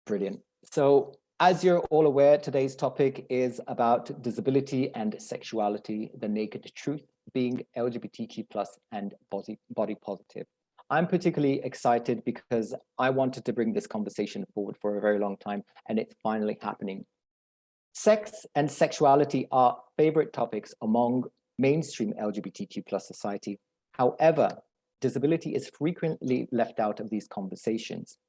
Brilliant. So as you're all aware, today's topic is about disability and sexuality, the naked truth, being LGBTQ plus and body positive. I'm particularly excited because I wanted to bring this conversation forward for a very long time, and it's finally happening. Sex and sexuality are favorite topics among mainstream LGBTQ plus society. However, disability is frequently left out of these conversations.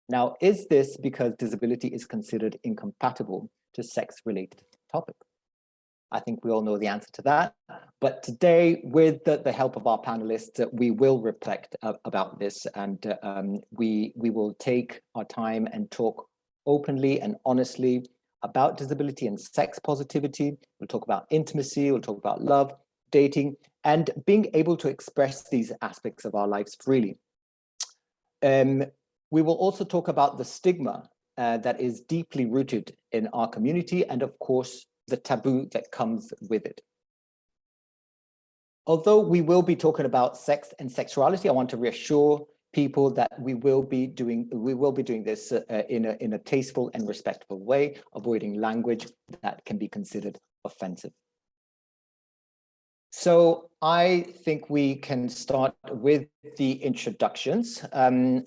Now, is this because disability is considered incompatible to sex-related topics? I think we all know the answer to that. But today, with the help of our panelists, we will reflect about this, and we will take our time and talk openly and honestly about disability and sex positivity. We'll talk about intimacy, we'll talk about love, dating, and being able to express these aspects of our lives freely. We will also talk about the stigma that is deeply rooted in our community, and of course, the taboo that comes with it. Although we will be talking about sex and sexuality, I want to reassure people that we will be doing this in a tasteful and respectful way, avoiding language that can be considered offensive. So I think we can start with the introductions.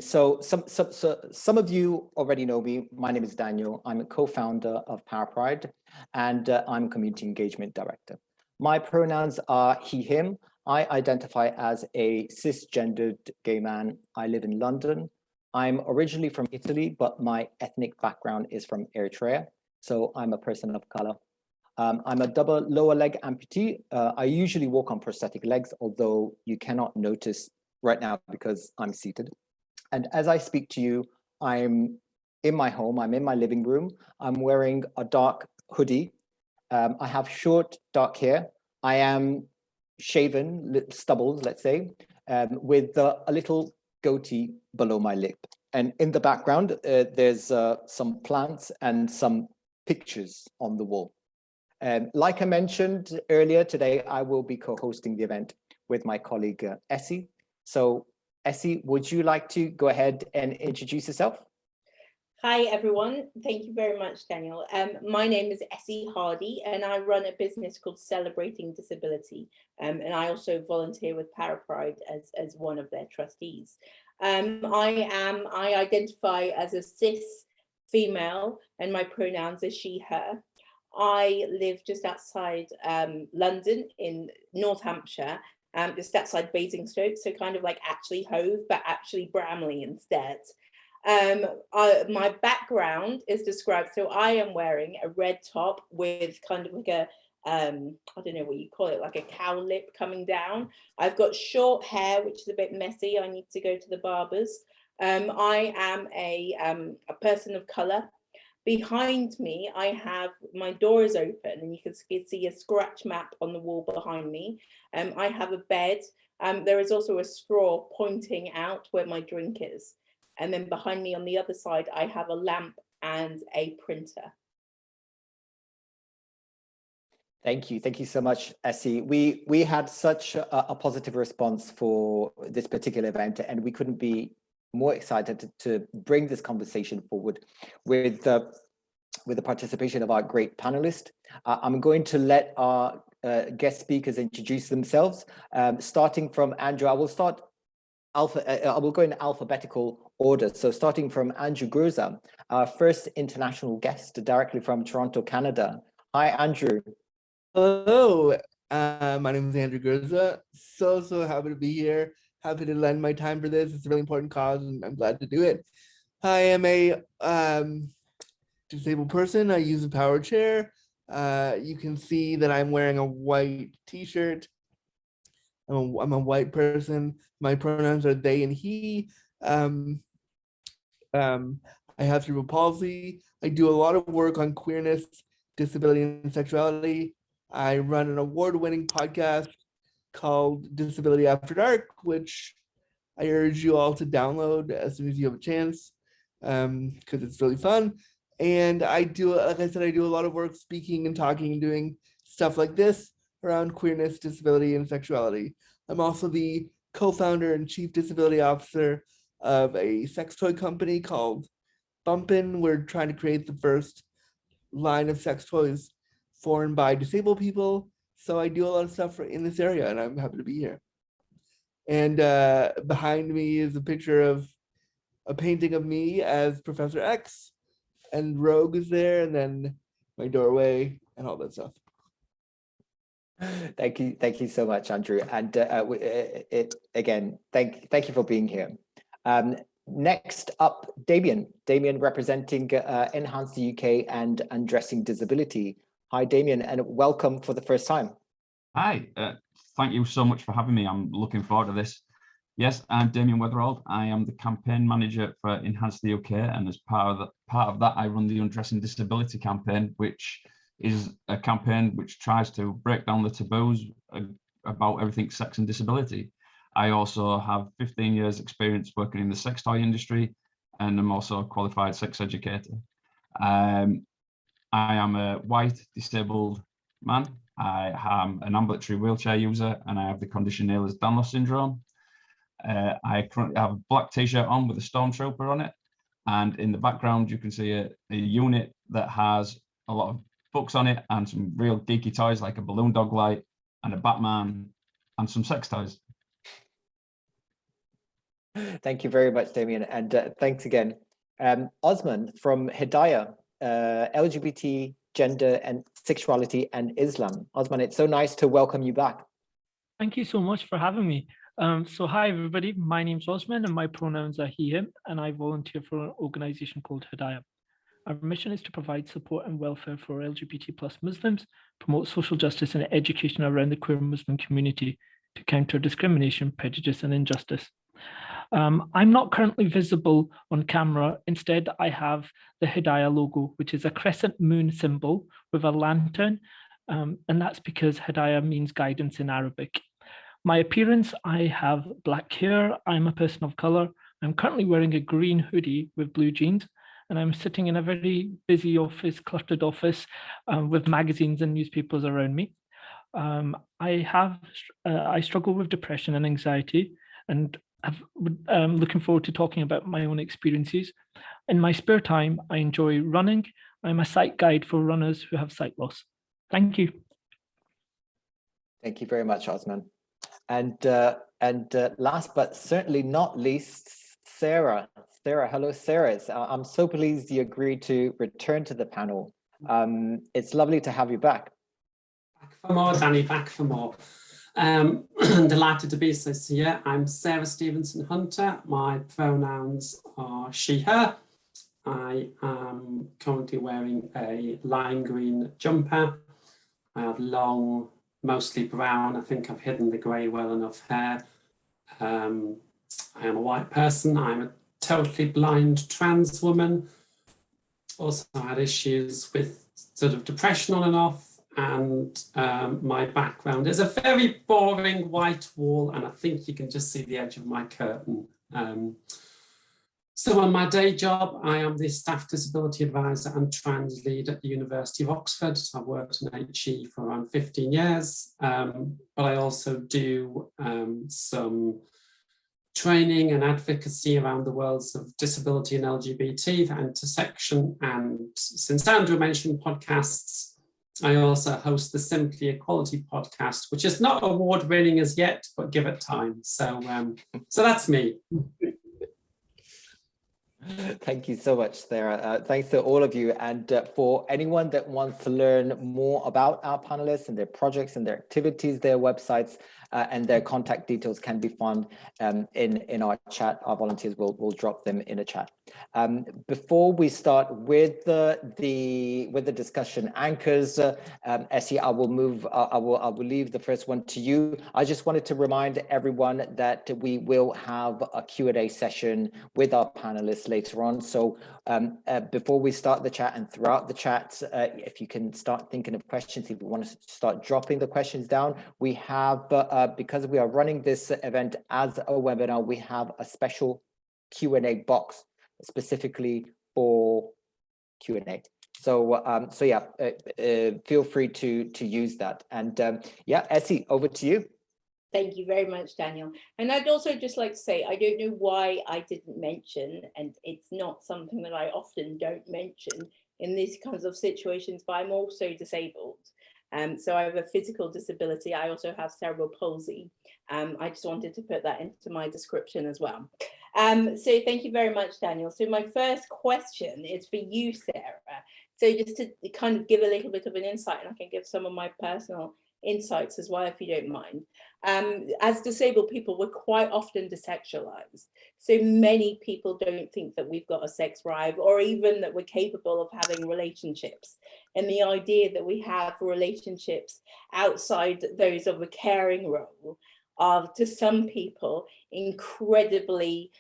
So some of you already know me. My name is Daniel. I'm a co-founder of Parapride, and I'm Community Engagement Director. My pronouns are he, him. I identify as a cisgendered gay man. I live in London. I'm originally from Italy, but my ethnic background is from Eritrea. So I'm a person of color. I'm a double lower leg amputee. I usually walk on prosthetic legs, although you cannot notice right now because I'm seated. And as I speak to you, I'm in my home, I'm in my living room. I'm wearing a dark hoodie. I have short, dark hair. I am shaven, stubbled, let's say, with a little goatee below my lip. And in the background, there's some plants and some pictures on the wall. Like I mentioned earlier today, I will be co-hosting the event with my colleague, Essie. So Essie, would you like to go ahead and introduce yourself? Hi, everyone. Thank you very much, Daniel. My name is Essie Hardy, and I run a business called Celebrating Disability. And I also volunteer with Parapride as one of their trustees. I identify as a cis female, and my pronouns are she, her. I live just outside London in North Hampshire, just outside Basingstoke, so kind of like actually Hove, but actually Bramley instead. My background is described, so I am wearing a red top with kind of like a, I don't know what you call it, like a cow lip coming down. I've got short hair, which is a bit messy. I need to go to the barbers. I am a person of color. Behind me, I have, my door is open and you can see a scratch map on the wall behind me. I have a bed. There is also a straw pointing out where my drink is. And then behind me on the other side, I have a lamp and a printer. Thank you. Thank you so much, Essie. We had such a positive response for this particular event, and we couldn't be more excited to bring this conversation forward with the participation of our great panelists. I'm going to let our guest speakers introduce themselves, starting from Andrew. I will go in alphabetical order. So starting from Andrew Gurza, our first international guest directly from Toronto, Canada. Hi, Andrew. Hello, my name is Andrew Gurza. So happy to be here. Happy to lend my time for this. It's a really important cause and I'm glad to do it. I am a disabled person. I use a power chair. You can see that I'm wearing a white t-shirt. I'm a white person. My pronouns are they and he. I have cerebral palsy. I do a lot of work on queerness, disability, and sexuality. I run an award-winning podcast called Disability After Dark, which I urge you all to download as soon as you have a chance, because it's really fun. And I do, like I said, I do a lot of work speaking and talking and doing stuff like this around queerness, disability, and sexuality. I'm also the co-founder and chief disability officer of a sex toy company called bumping. We're trying to create the first line of sex toys for and by disabled people. So I do a lot of stuff in this area, and I'm happy to be here. And behind me is a picture of a painting of me as Professor X, and Rogue is there, and then my doorway and all that stuff. Thank you so much, Andrew. And again, thank you for being here. Next up, Damien representing Enhance the UK and Addressing Disability. Hi, Damien, and welcome for the first time. Hi, thank you so much for having me. I'm looking forward to this. Yes, I'm Damien Weatherald. I am the campaign manager for Enhance the UK, and as part of that, I run the Undressing Disability campaign, which is a campaign which tries to break down the taboos about everything sex and disability. I also have 15 years experience working in the sex toy industry, and I'm also a qualified sex educator. I am a white disabled man. I am an ambulatory wheelchair user, and I have the condition Ehlers-Danlos syndrome. I currently have a black t-shirt on with a stormtrooper on it, and in the background you can see a unit that has a lot of books on it and some real geeky toys like a balloon dog light and a Batman and some sex toys. Thank you very much, Damien, and thanks again. Osman from Hidayah, LGBT, Gender and Sexuality and Islam. Osman, it's so nice to welcome you back. Thank you so much for having me. So hi everybody, my name's Osman and my pronouns are he, him, and I volunteer for an organization called Hidayah. Our mission is to provide support and welfare for LGBT plus Muslims, promote social justice and education around the queer Muslim community to counter discrimination, prejudice and injustice. I'm not currently visible on camera. Instead, I have the Hidayah logo, which is a crescent moon symbol with a lantern. And that's because Hidayah means guidance in Arabic. My appearance, I have black hair. I'm a person of color. I'm currently wearing a green hoodie with blue jeans, and I'm sitting in a very busy office, cluttered office with magazines and newspapers around me. I struggle with depression and anxiety, and I'm looking forward to talking about my own experiences. In my spare time, I enjoy running. I'm a sight guide for runners who have sight loss. Thank you. Thank you very much, Osman. And last but certainly not least, Sarah. Hello, Sarah. I'm so pleased you agreed to return to the panel. It's lovely to have you back. Back for more, Danny, back for more. Delighted to be here. I'm Sarah Stevenson Hunter. My pronouns are she, her. I am currently wearing a lime green jumper. I have long, mostly brown, I think I've hidden the grey well enough hair. I am a white person. I'm a totally blind trans woman. Also had issues with sort of depression on and off. And my background is a very boring white wall, and I think you can just see the edge of my curtain. So on my day job, I am the Staff Disability Advisor and Trans Lead at the University of Oxford. I've worked in HE for around 15 years, but I also do some training and advocacy around the worlds of disability and LGBT, the intersection, and since Andrew mentioned podcasts, I also host the Simply Equality podcast, which is not award-winning as yet, but give it time. So, so that's me. Thank you so much, Sarah. Thanks to all of you. And for anyone that wants to learn more about our panelists and their projects and their activities, their websites and their contact details can be found in our chat. Our volunteers will drop them in a chat. Before we start with the discussion anchors, Essie, I will leave the first one to you. I just wanted to remind everyone that we will have a Q&A session with our panelists later on. So before we start the chat and throughout the chat, if you can start thinking of questions, if you want to start dropping the questions down, we have, because we are running this event as a webinar, we have a special Q&A box specifically for Q&A. So so yeah, feel free to use that. And yeah, Essie, over to you. Thank you very much, Daniel. And I'd also just like to say, I don't know why I didn't mention, and it's not something that I often don't mention in these kinds of situations, but I'm also disabled. So I have a physical disability. I also have cerebral palsy. I just wanted to put that into my description as well. So thank you very much, Daniel. So my first question is for you, Sarah. So just to kind of give a little bit of an insight, and I can give some of my personal insights as well, if you don't mind. As disabled people, we're quite often desexualized. So many people don't think that we've got a sex drive, or even that we're capable of having relationships. And the idea that we have relationships outside those of a caring role are, to some people, incredibly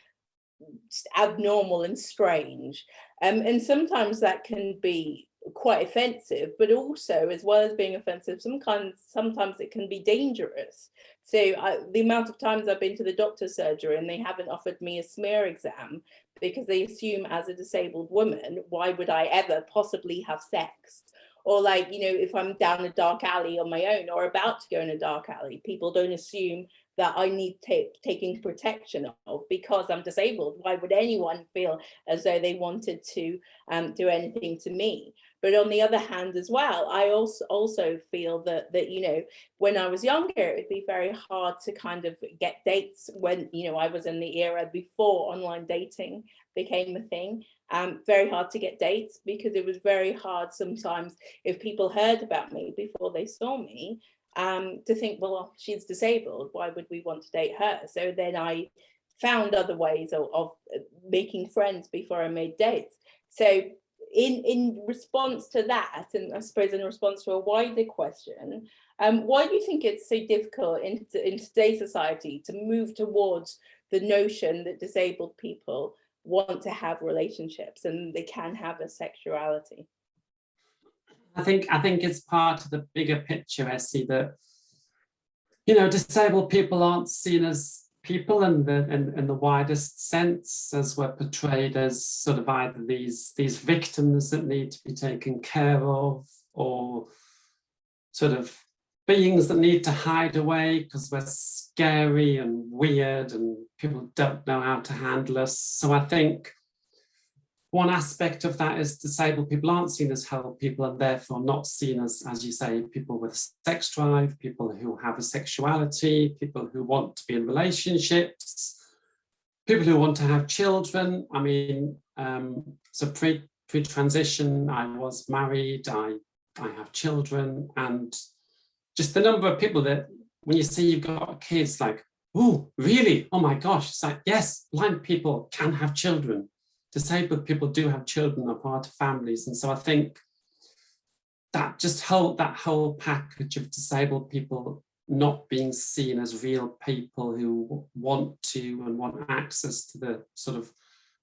abnormal and strange. And sometimes that can be quite offensive, but also, as well as being offensive, sometimes it can be dangerous. So the amount of times I've been to the doctor's surgery and they haven't offered me a smear exam because they assume, as a disabled woman, why would I ever possibly have sex? Or like, you know, if I'm down a dark alley on my own or about to go in a dark alley, people don't assume that I need taking protection of because I'm disabled. Why would anyone feel as though they wanted to do anything to me? But on the other hand as well, I also feel that you know, when I was younger, it would be very hard to kind of get dates when, you know, I was in the era before online dating became a thing. Very hard to get dates because it was very hard sometimes if people heard about me before they saw me, to think, well, she's disabled, why would we want to date her? So then I found other ways of making friends before I made dates. So in response to that, and I suppose in response to a wider question, why do you think it's so difficult in today's society to move towards the notion that disabled people want to have relationships and they can have a sexuality? I think it's part of the bigger picture, Essie, that, you know, disabled people aren't seen as people in the widest sense, as we're portrayed as sort of either these victims that need to be taken care of, or sort of beings that need to hide away because we're scary and weird and people don't know how to handle us. So I think one aspect of that is disabled people aren't seen as whole people, and therefore not seen as you say, people with a sex drive, people who have a sexuality, people who want to be in relationships, people who want to have children. I mean, so pre-transition, I was married, I have children, and just the number of people that when you see you've got kids, like, oh, really? Oh my gosh. It's like, yes, blind people can have children. Disabled people do have children, are part of families. And so I think that that whole package of disabled people not being seen as real people who want to and want access to the sort of,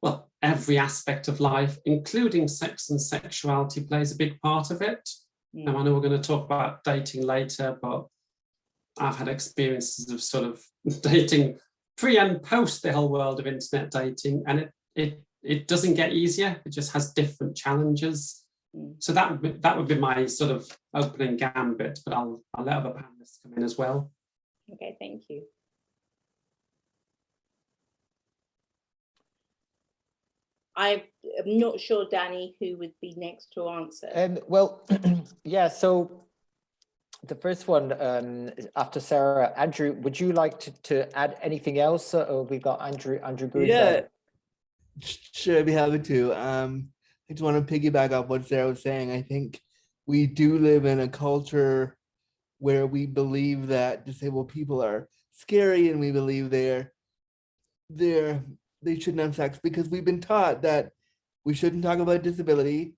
well, every aspect of life, including sex and sexuality, plays a big part of it. Now, I know we're going to talk about dating later, but I've had experiences of sort of dating pre and post the whole world of internet dating, and it doesn't get easier. It just has different challenges. So that would be my sort of opening gambit, but I'll let other panelists come in as well. Okay, thank you. I'm not sure, Danny, who would be next to answer. Well, yeah, so the first one, after Sarah, Andrew, would you like to add anything else? We've got Andrew Green. Yeah, sure, I'd be happy to. I just want to piggyback off what Sarah was saying. I think we do live in a culture where we believe that disabled people are scary, and we believe they shouldn't have sex because we've been taught that we shouldn't talk about disability,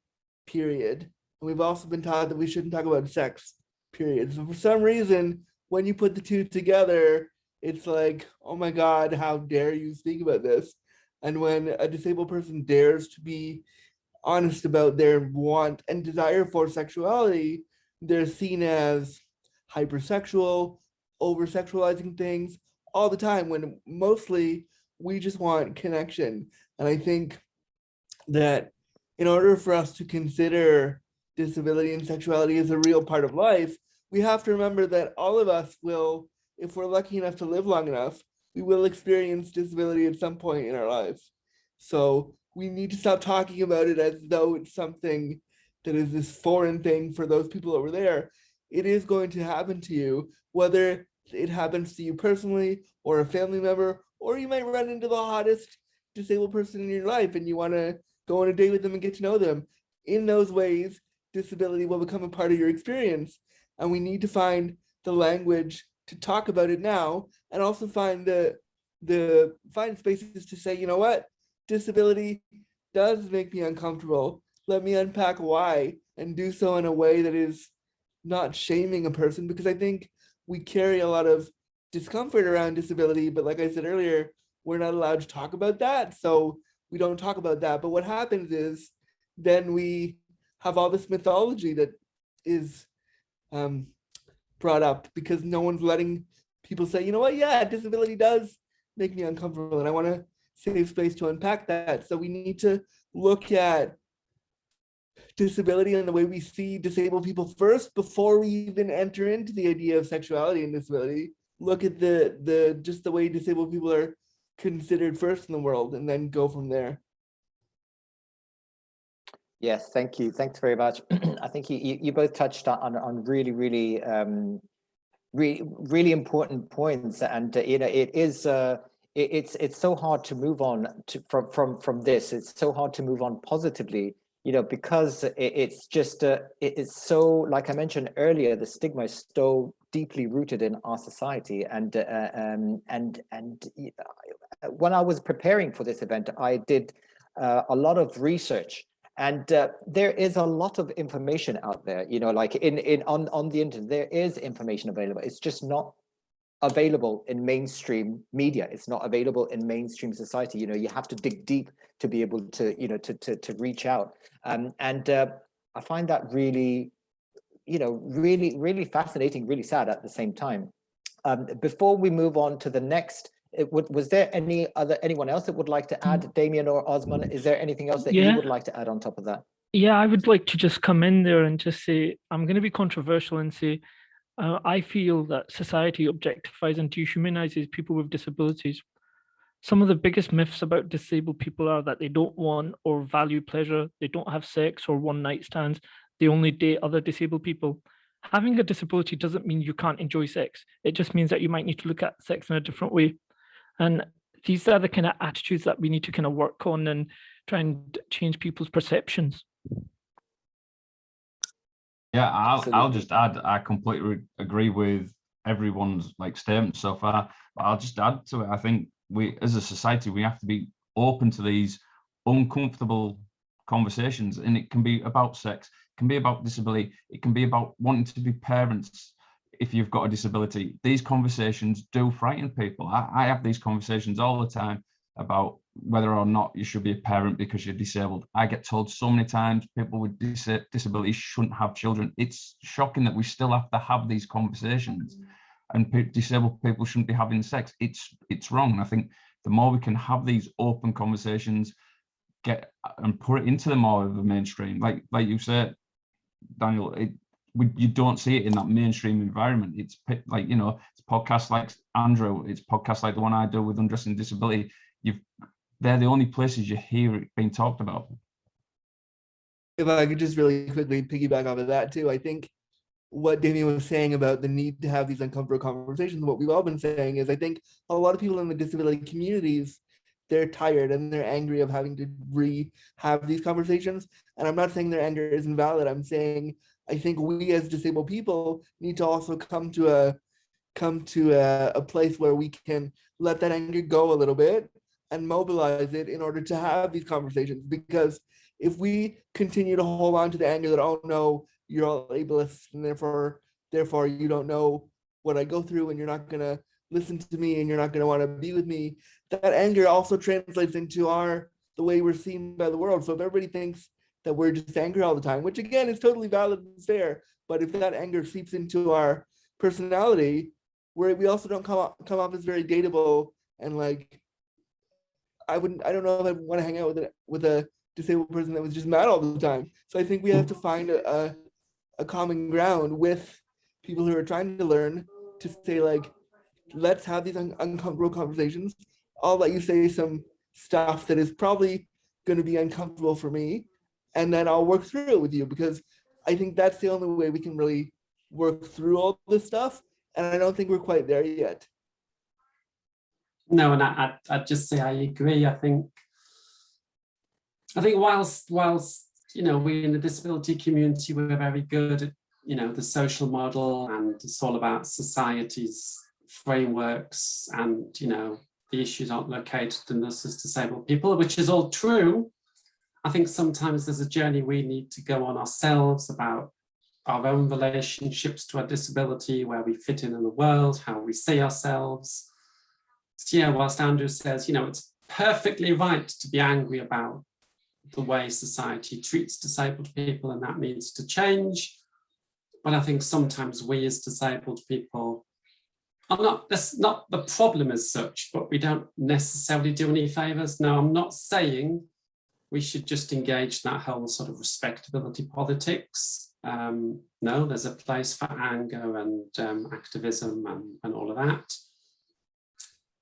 period. And we've also been taught that we shouldn't talk about sex, period. So for some reason, when you put the two together, it's like, oh my God, how dare you speak about this? And when a disabled person dares to be honest about their want and desire for sexuality, they're seen as hypersexual, over-sexualizing things all the time, when mostly we just want connection. And I think that in order for us to consider disability and sexuality as a real part of life, we have to remember that all of us will if we're lucky enough to live long enough, we will experience disability at some point in our lives. So we need to stop talking about it as though it's something that is this foreign thing for those people over there. It is going to happen to you, whether it happens to you personally or a family member, or you might run into the hottest disabled person in your life and you want to go on a date with them and get to know them. In those ways, disability will become a part of your experience. And we need to find the language to talk about it now, and also find find spaces to say, you know what, disability does make me uncomfortable. Let me unpack why, and do so in a way that is not shaming a person, because I think we carry a lot of discomfort around disability, but like I said earlier, we're not allowed to talk about that, so we don't talk about that. But what happens is then we have all this mythology that is brought up because no one's letting people say, you know what, yeah, disability does make me uncomfortable, and I want to save space to unpack that. So we need to look at disability and the way we see disabled people first before we even enter into the idea of sexuality and disability. Look at the just the way disabled people are considered first in the world, and then go from there. Yes, thank you. Thanks very much. I think you both touched on really important points, and you know, it is it's so hard to move on from this. It's so hard to move on positively, you know, because it's just it's so, like I mentioned earlier, the stigma is so deeply rooted in our society, and when I was preparing for this event, I did a lot of research. And there is a lot of information out there, you know, like on the internet, there is information available. It's just not available in mainstream media. It's not available in mainstream society. You know, you have to dig deep to be able to, you know, to reach out. And I find that really, you know, really fascinating, really sad at the same time. Before we move on to the next, was there anyone else that would like to add, Damien or Osman? Is there anything else that you would like to add on top of that? Yeah, I would like to just come in there and just say, I'm going to be controversial and say, I feel that society objectifies and dehumanizes people with disabilities. Some of the biggest myths about disabled people are that they don't want or value pleasure, they don't have sex or one-night stands, they only date other disabled people. Having a disability doesn't mean you can't enjoy sex. It just means that you might need to look at sex in a different way. And these are the kind of attitudes that we need to kind of work on and try and change people's perceptions. Yeah, I'll just add, I completely agree with everyone's like statements so far, but I'll just add to it. I think we, as a society, we have to be open to these uncomfortable conversations, and it can be about sex, it can be about disability, it can be about wanting to be parents if you've got a disability. These conversations do frighten people. I have these conversations all the time about whether or not you should be a parent because you're disabled. I get told so many times people with disabilities shouldn't have children. It's shocking that we still have to have these conversations, and disabled people shouldn't be having sex. It's wrong. I think the more we can have these open conversations, get and put it into the more of the mainstream, like you said, Daniel, you don't see it in that mainstream environment. It's like, you know, it's podcasts like Andrew, it's podcasts like the one I do with Undressing Disability. They're the only places you hear it being talked about. If I could just really quickly piggyback off of that too, I think what Damien was saying about the need to have these uncomfortable conversations, what we've all been saying is, I think a lot of people in the disability communities, they're tired and they're angry of having to have these conversations. And I'm not saying their anger isn't valid. I'm saying I think we as disabled people need to also come to a place where we can let that anger go a little bit and mobilize it in order to have these conversations. Because if we continue to hold on to the anger that, oh no, you're all ableist and therefore you don't know what I go through and you're not gonna listen to me and you're not gonna want to be with me, that anger also translates into the way we're seen by the world. So if everybody thinks that we're just angry all the time, which again is totally valid and fair, but if that anger seeps into our personality, we also don't come off as very dateable, and like I don't know if I want to hang out with a disabled person that was just mad all the time. So I think we have to find a common ground with people who are trying to learn to say, like, let's have these uncomfortable conversations. I'll let you say some stuff that is probably going to be uncomfortable for me, and then I'll work through it with you, because I think that's the only way we can really work through all this stuff. And I don't think we're quite there yet. No, and I'd just say I agree. I think whilst we in the disability community, we're very good at the social model, and it's all about society's frameworks, and the issues aren't located in us as disabled people, which is all true. I think sometimes there's a journey we need to go on ourselves about our own relationships to our disability, where we fit in the world, how we see ourselves. So yeah, whilst Andrew says, it's perfectly right to be angry about the way society treats disabled people, and that needs to change. But I think sometimes we as disabled people are not, that's not the problem as such, but we don't necessarily do any favours. Now, I'm not saying we should just engage in that whole sort of respectability politics. No, there's a place for anger and activism and all of that.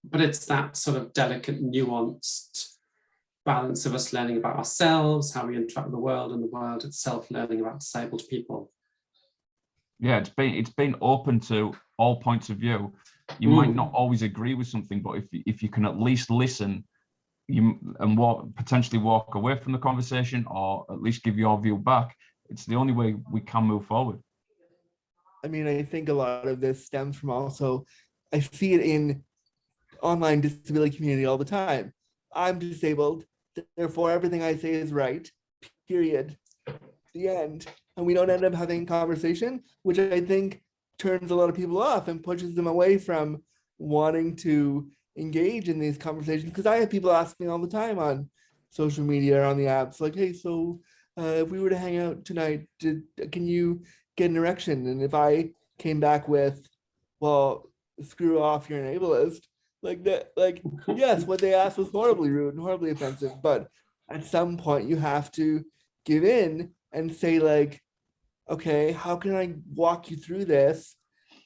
But it's that sort of delicate, nuanced balance of us learning about ourselves, how we interact with the world, and the world itself learning about disabled people. Yeah, it's been open to all points of view. You might not always agree with something, but if you can at least listen, potentially walk away from the conversation, or at least give your view back, it's the only way we can move forward. I mean, I think a lot of this stems from also, I see it in online disability community all the time. I'm disabled, therefore everything I say is right, period, the end. And we don't end up having a conversation, which I think turns a lot of people off and pushes them away from wanting to engage in these conversations. Because I have people ask me all the time on social media or on the apps, like, hey, so if we were to hang out tonight, can you get an erection? And if I came back with, well, screw off, you're an ableist, like that, like, yes, what they asked was horribly rude and horribly offensive, but at some point you have to give in and say, like, okay, how can I walk you through this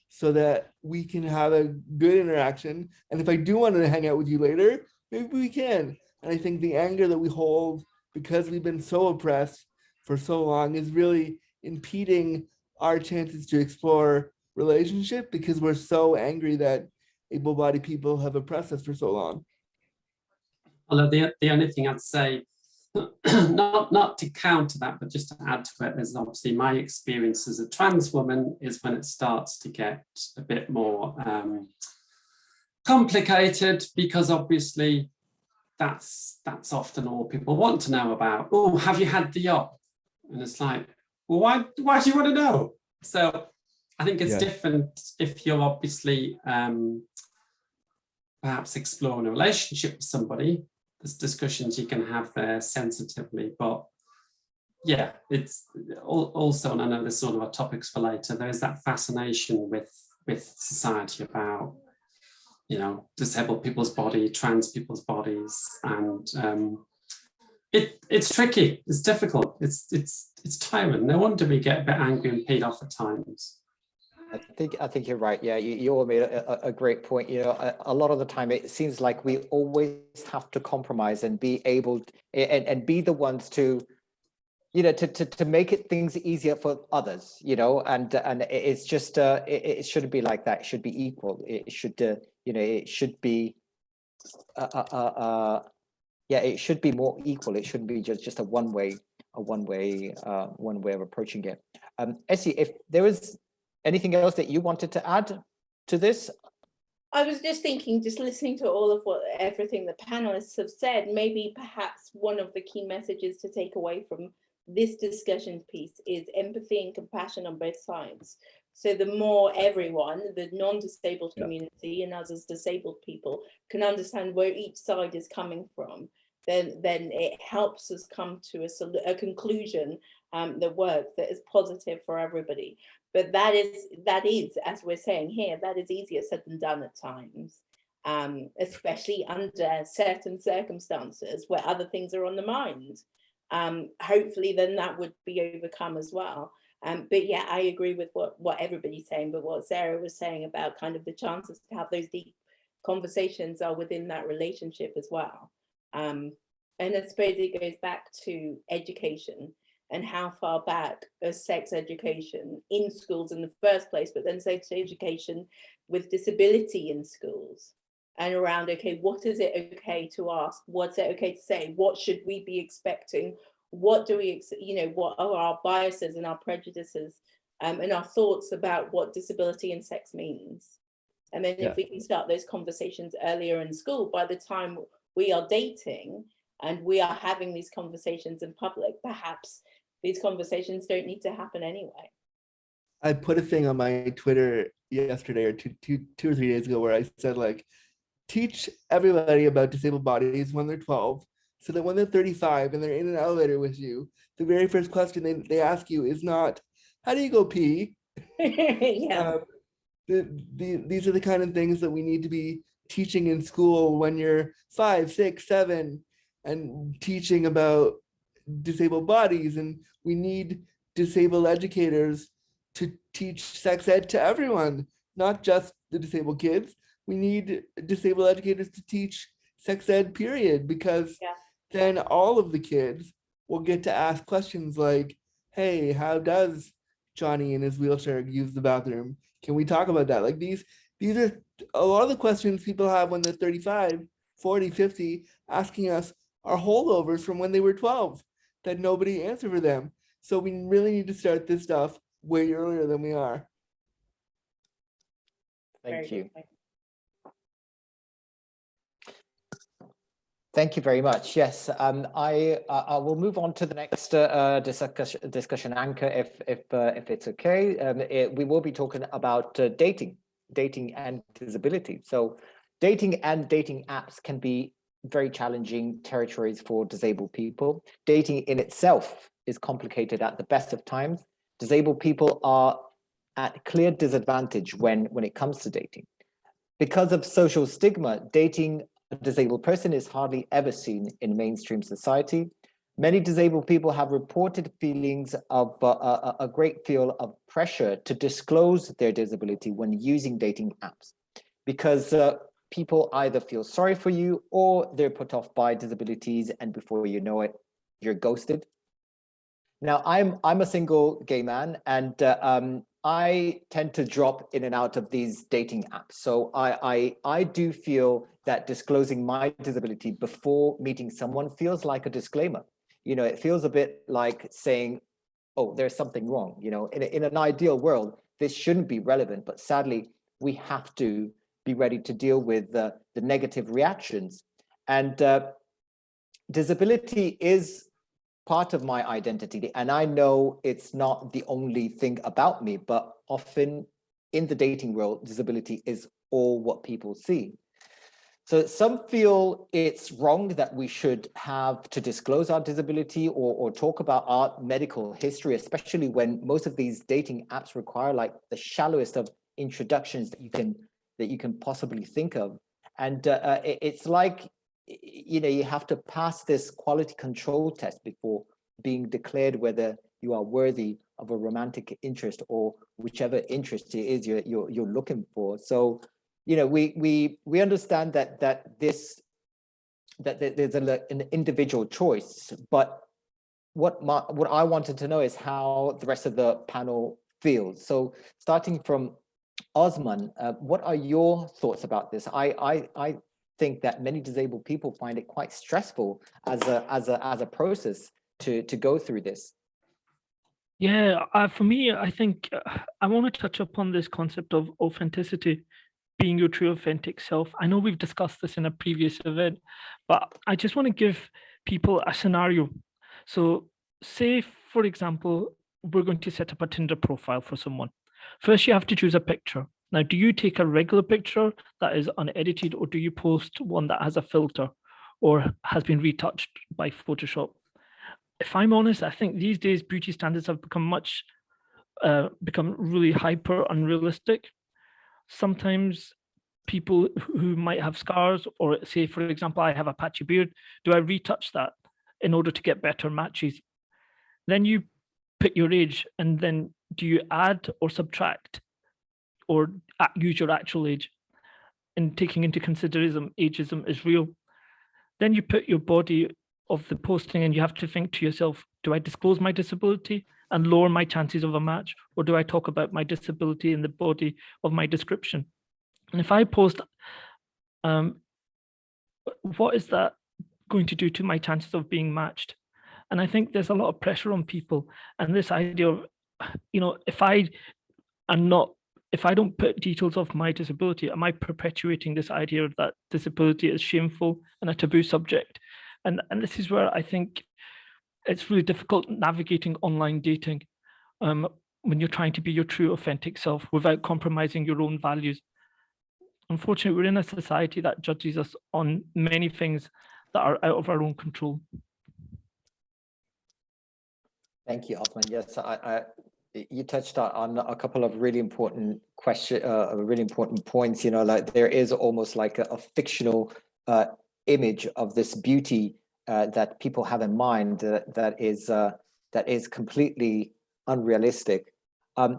so that we can have a good interaction? And if I do want to hang out with you later, maybe we can. And I think the anger that we hold because we've been so oppressed for so long is really impeding our chances to explore relationship, because we're so angry that able-bodied people have oppressed us for so long. Although the only thing I'd say, not to counter that, but just to add to it, is obviously my experience as a trans woman is when it starts to get a bit more complicated, because obviously that's often all people want to know about. Oh, have you had the op? And it's like, well, why do you want to know? So I think it's different if you're obviously perhaps exploring a relationship with somebody. There's discussions you can have there sensitively, but yeah, it's also, and I know this is one of our topics for later, there is that fascination with society about, disabled people's body, trans people's bodies, and it's tricky, it's difficult, it's tiring. No wonder we get a bit angry and peed off at times. I think you're right. Yeah, you all made a great point. A lot of the time it seems like we always have to compromise and be able and be the ones to, to make it things easier for others. And it's just it shouldn't be like that. It should be equal. It should it should be it should be more equal. It shouldn't be just a one way of approaching it. Essie, if there is anything else that you wanted to add to this? I was just thinking, just listening to all of everything the panelists have said, maybe perhaps one of the key messages to take away from this discussion piece is empathy and compassion on both sides. So the more everyone, the non-disabled community and us as disabled people, can understand where each side is coming from, then it helps us come to a conclusion that works, that is positive for everybody. But that is, as we're saying here, that is easier said than done at times, especially under certain circumstances where other things are on the mind. Hopefully then that would be overcome as well. But yeah, I agree with what everybody's saying, but what Sarah was saying about kind of the chances to have those deep conversations are within that relationship as well. And I suppose it goes back to education and how far back as sex education in schools in the first place, but then sex education with disability in schools and around, okay, what is it okay to ask? What's it okay to say? What should we be expecting? What do we, what are our biases and our prejudices and our thoughts about what disability and sex means? And then if we can start those conversations earlier in school, by the time we are dating and we are having these conversations in public, perhaps these conversations don't need to happen anyway. I put a thing on my Twitter yesterday or two or 3 days ago where I said, like, teach everybody about disabled bodies when they're 12, so that when they're 35 and they're in an elevator with you, the very first question they ask you is not, how do you go pee? Yeah. These are the kind of things that we need to be teaching in school when you're 5, 6, 7, and teaching about disabled bodies. And we need disabled educators to teach sex ed to everyone, not just the disabled kids. We need disabled educators to teach sex ed, period, because then all of the kids will get to ask questions like, hey, how does Johnny in his wheelchair use the bathroom? Can we talk about that? Like these are a lot of the questions people have when they're 35, 40, 50, asking us are holdovers from when they were 12 that nobody answered for them. So we really need to start this stuff way earlier than we are. Thank you. Thank you very much. Yes, I will move on to the next discussion anchor if it's okay. We will be talking about dating and disability. So dating and dating apps can be very challenging territories for disabled people. Dating in itself is complicated at the best of times. Disabled people are at clear disadvantage when it comes to dating. Because of social stigma, dating a disabled person is hardly ever seen in mainstream society. Many disabled people have reported feelings of a great deal of pressure to disclose their disability when using dating apps, because people either feel sorry for you or they're put off by disabilities, and before you know it, you're ghosted. Now, I'm a single gay man, and I tend to drop in and out of these dating apps. So I do feel that disclosing my disability before meeting someone feels like a disclaimer. You know, it feels a bit like saying, oh, there's something wrong. You know, in an ideal world, this shouldn't be relevant, but sadly, we have to be ready to deal with the negative reactions. And disability is part of my identity. And I know it's not the only thing about me, but often in the dating world, disability is all what people see. So some feel it's wrong that we should have to disclose our disability or talk about our medical history, especially when most of these dating apps require like the shallowest of introductions that you can possibly think of. And it's like, you know, you have to pass this quality control test before being declared whether you are worthy of a romantic interest or whichever interest it is you're looking for. So, you know, we understand that there's an individual choice, but what I wanted to know is how the rest of the panel feels. So, starting from Osman, what are your thoughts about this? I think that many disabled people find it quite stressful as a process to go through this. Yeah, for me, I think I want to touch upon this concept of authenticity, being your true authentic self. I know we've discussed this in a previous event, but I just want to give people a scenario. So say, for example, we're going to set up a Tinder profile for someone. First, you have to choose a picture. Now, do you take a regular picture that is unedited, or do you post one that has a filter or has been retouched by Photoshop? If I'm honest, I think these days beauty standards have become really hyper unrealistic. Sometimes people who might have scars, or say, for example, I have a patchy beard, do I retouch that in order to get better matches? Then you put your age, and then do you add or subtract or use your actual age? And taking into consideration ageism is real. Then you put your body of the posting and you have to think to yourself, do I disclose my disability and lower my chances of a match, or do I talk about my disability in the body of my description? And if I post, what is that going to do to my chances of being matched? And I think there's a lot of pressure on people, and this idea of, if I don't put details of my disability, am I perpetuating this idea that disability is shameful and a taboo subject? And this is where I think it's really difficult navigating online dating when you're trying to be your true, authentic self without compromising your own values. Unfortunately, we're in a society that judges us on many things that are out of our own control. Thank you, Osman. Yes, you touched on a couple of really important really important points. Like there is almost like a fictional image of this beauty that people have in mind that is completely unrealistic.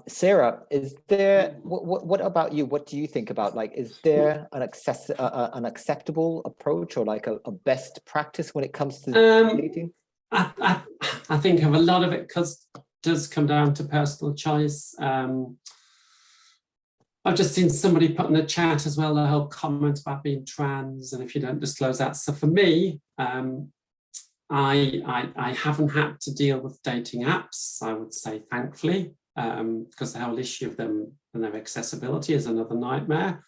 Sarah, is there? What about you? What do you think about, like, is there an acceptable approach or like a best practice when it comes to dating? I think of a lot of it does come down to personal choice. I've just seen somebody put in the chat as well, a whole comment about being trans, and if you don't disclose that. So for me, I haven't had to deal with dating apps, I would say, thankfully, because the whole issue of them and their accessibility is another nightmare.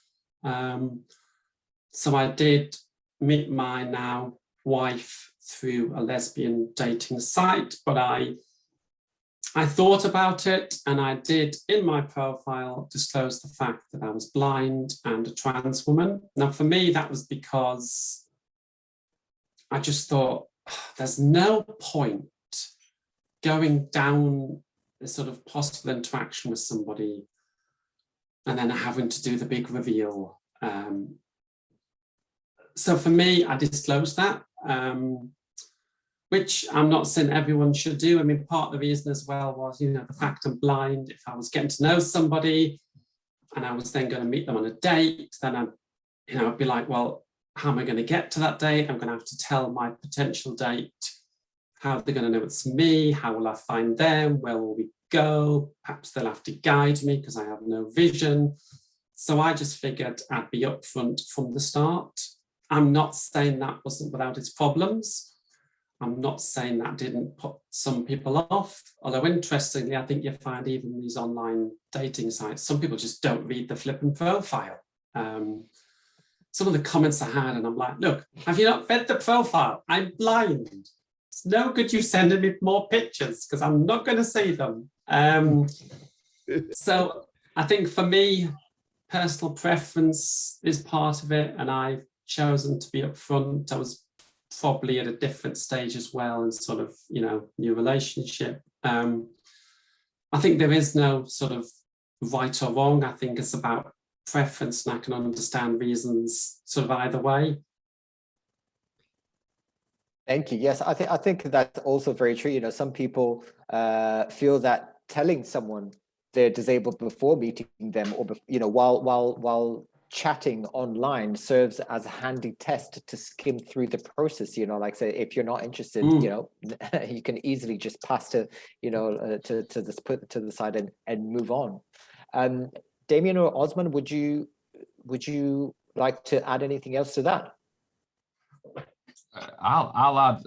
So I did meet my now wife through a lesbian dating site, but I thought about it, and I did in my profile disclose the fact that I was blind and a trans woman. Now for me, that was because I just thought there's no point going down this sort of possible interaction with somebody and then having to do the big reveal. So for me, I disclosed that, which I'm not saying everyone should do. I mean, part of the reason as well was, the fact I'm blind. If I was getting to know somebody and I was then going to meet them on a date, then I'd be like, well, how am I going to get to that date? I'm going to have to tell my potential date how they're going to know it's me. How will I find them? Where will we go? Perhaps they'll have to guide me because I have no vision. So I just figured I'd be upfront from the start. I'm not saying that wasn't without its problems. I'm not saying that didn't put some people off, although interestingly, I think you find even these online dating sites, some people just don't read the flipping profile. Some of the comments I had, and I'm like, look, have you not read the profile? I'm blind. It's no good you sending me more pictures because I'm not going to see them. So I think for me, personal preference is part of it, and I've chosen to be upfront. I was probably at a different stage as well in sort of, new relationship. I think there is no sort of right or wrong. I think it's about preference, and I can understand reasons sort of either way. Thank you. Yes, I think that's also very true. Some people feel that telling someone they're disabled before meeting them, or while chatting online, serves as a handy test to skim through the process. Like, say, if you're not interested, you can easily just pass to this, put to the side and move on. Damien or Osman, would you like to add anything else to that? I'll add.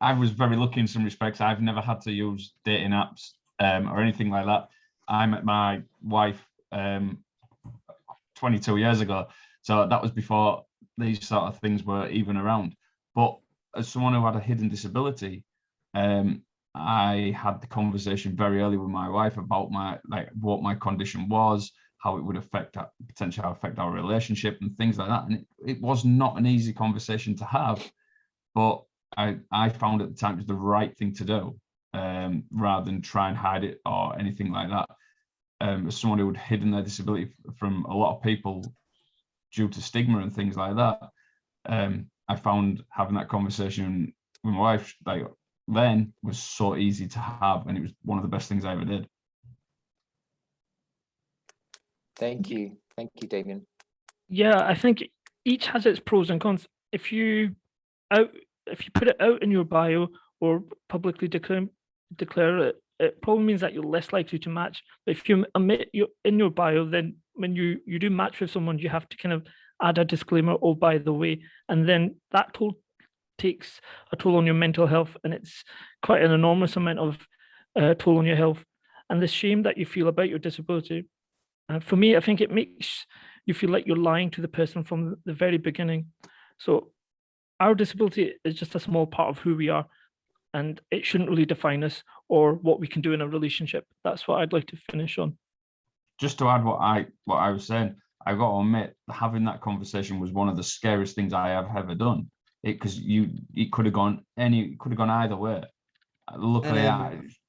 I was very lucky in some respects. I've never had to use dating apps or anything like that. I met my wife 22 years ago, so that was before these sort of things were even around. But as someone who had a hidden disability, I had the conversation very early with my wife about what my condition was, how it would potentially affect our relationship and things like that. And it was not an easy conversation to have, but I found at the time it was the right thing to do, rather than try and hide it or anything like that. As someone who had hidden their disability from a lot of people due to stigma and things like that, I found having that conversation with my wife, like, then was so easy to have, and it was one of the best things I ever did. Thank you, Damien. Yeah, I think each has its pros and cons. If you put it out in your bio or publicly declare it, it probably means that you're less likely to match. But if you omit in your bio, then when you do match with someone, you have to kind of add a disclaimer, oh, by the way, and then that takes a toll on your mental health, and it's quite an enormous amount of toll on your health. And the shame that you feel about your disability, for me, I think it makes you feel like you're lying to the person from the very beginning. So our disability is just a small part of who we are, and it shouldn't really define us or what we can do in a relationship. That's what I'd like to finish on. Just to add what I was saying, I got to admit, having that conversation was one of the scariest things I have ever done. Because it could have gone either way. Luckily,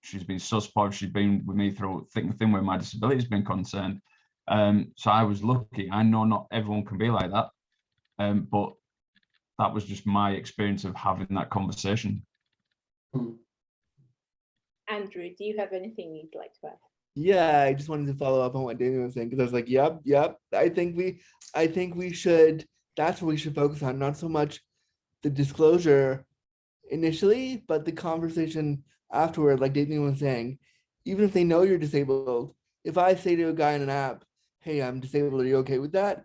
she's been so supportive. She's been with me through thick and thin where my disability has been concerned. So I was lucky. I know not everyone can be like that, but that was just my experience of having that conversation. Andrew, do you have anything you'd like to add? Yeah, I just wanted to follow up on what Damien was saying, because I was like, yep. I think we should, that's what we should focus on, not so much the disclosure initially, but the conversation afterward, like Damien was saying. Even if they know you're disabled, if I say to a guy in an app, hey, I'm disabled, are you okay with that?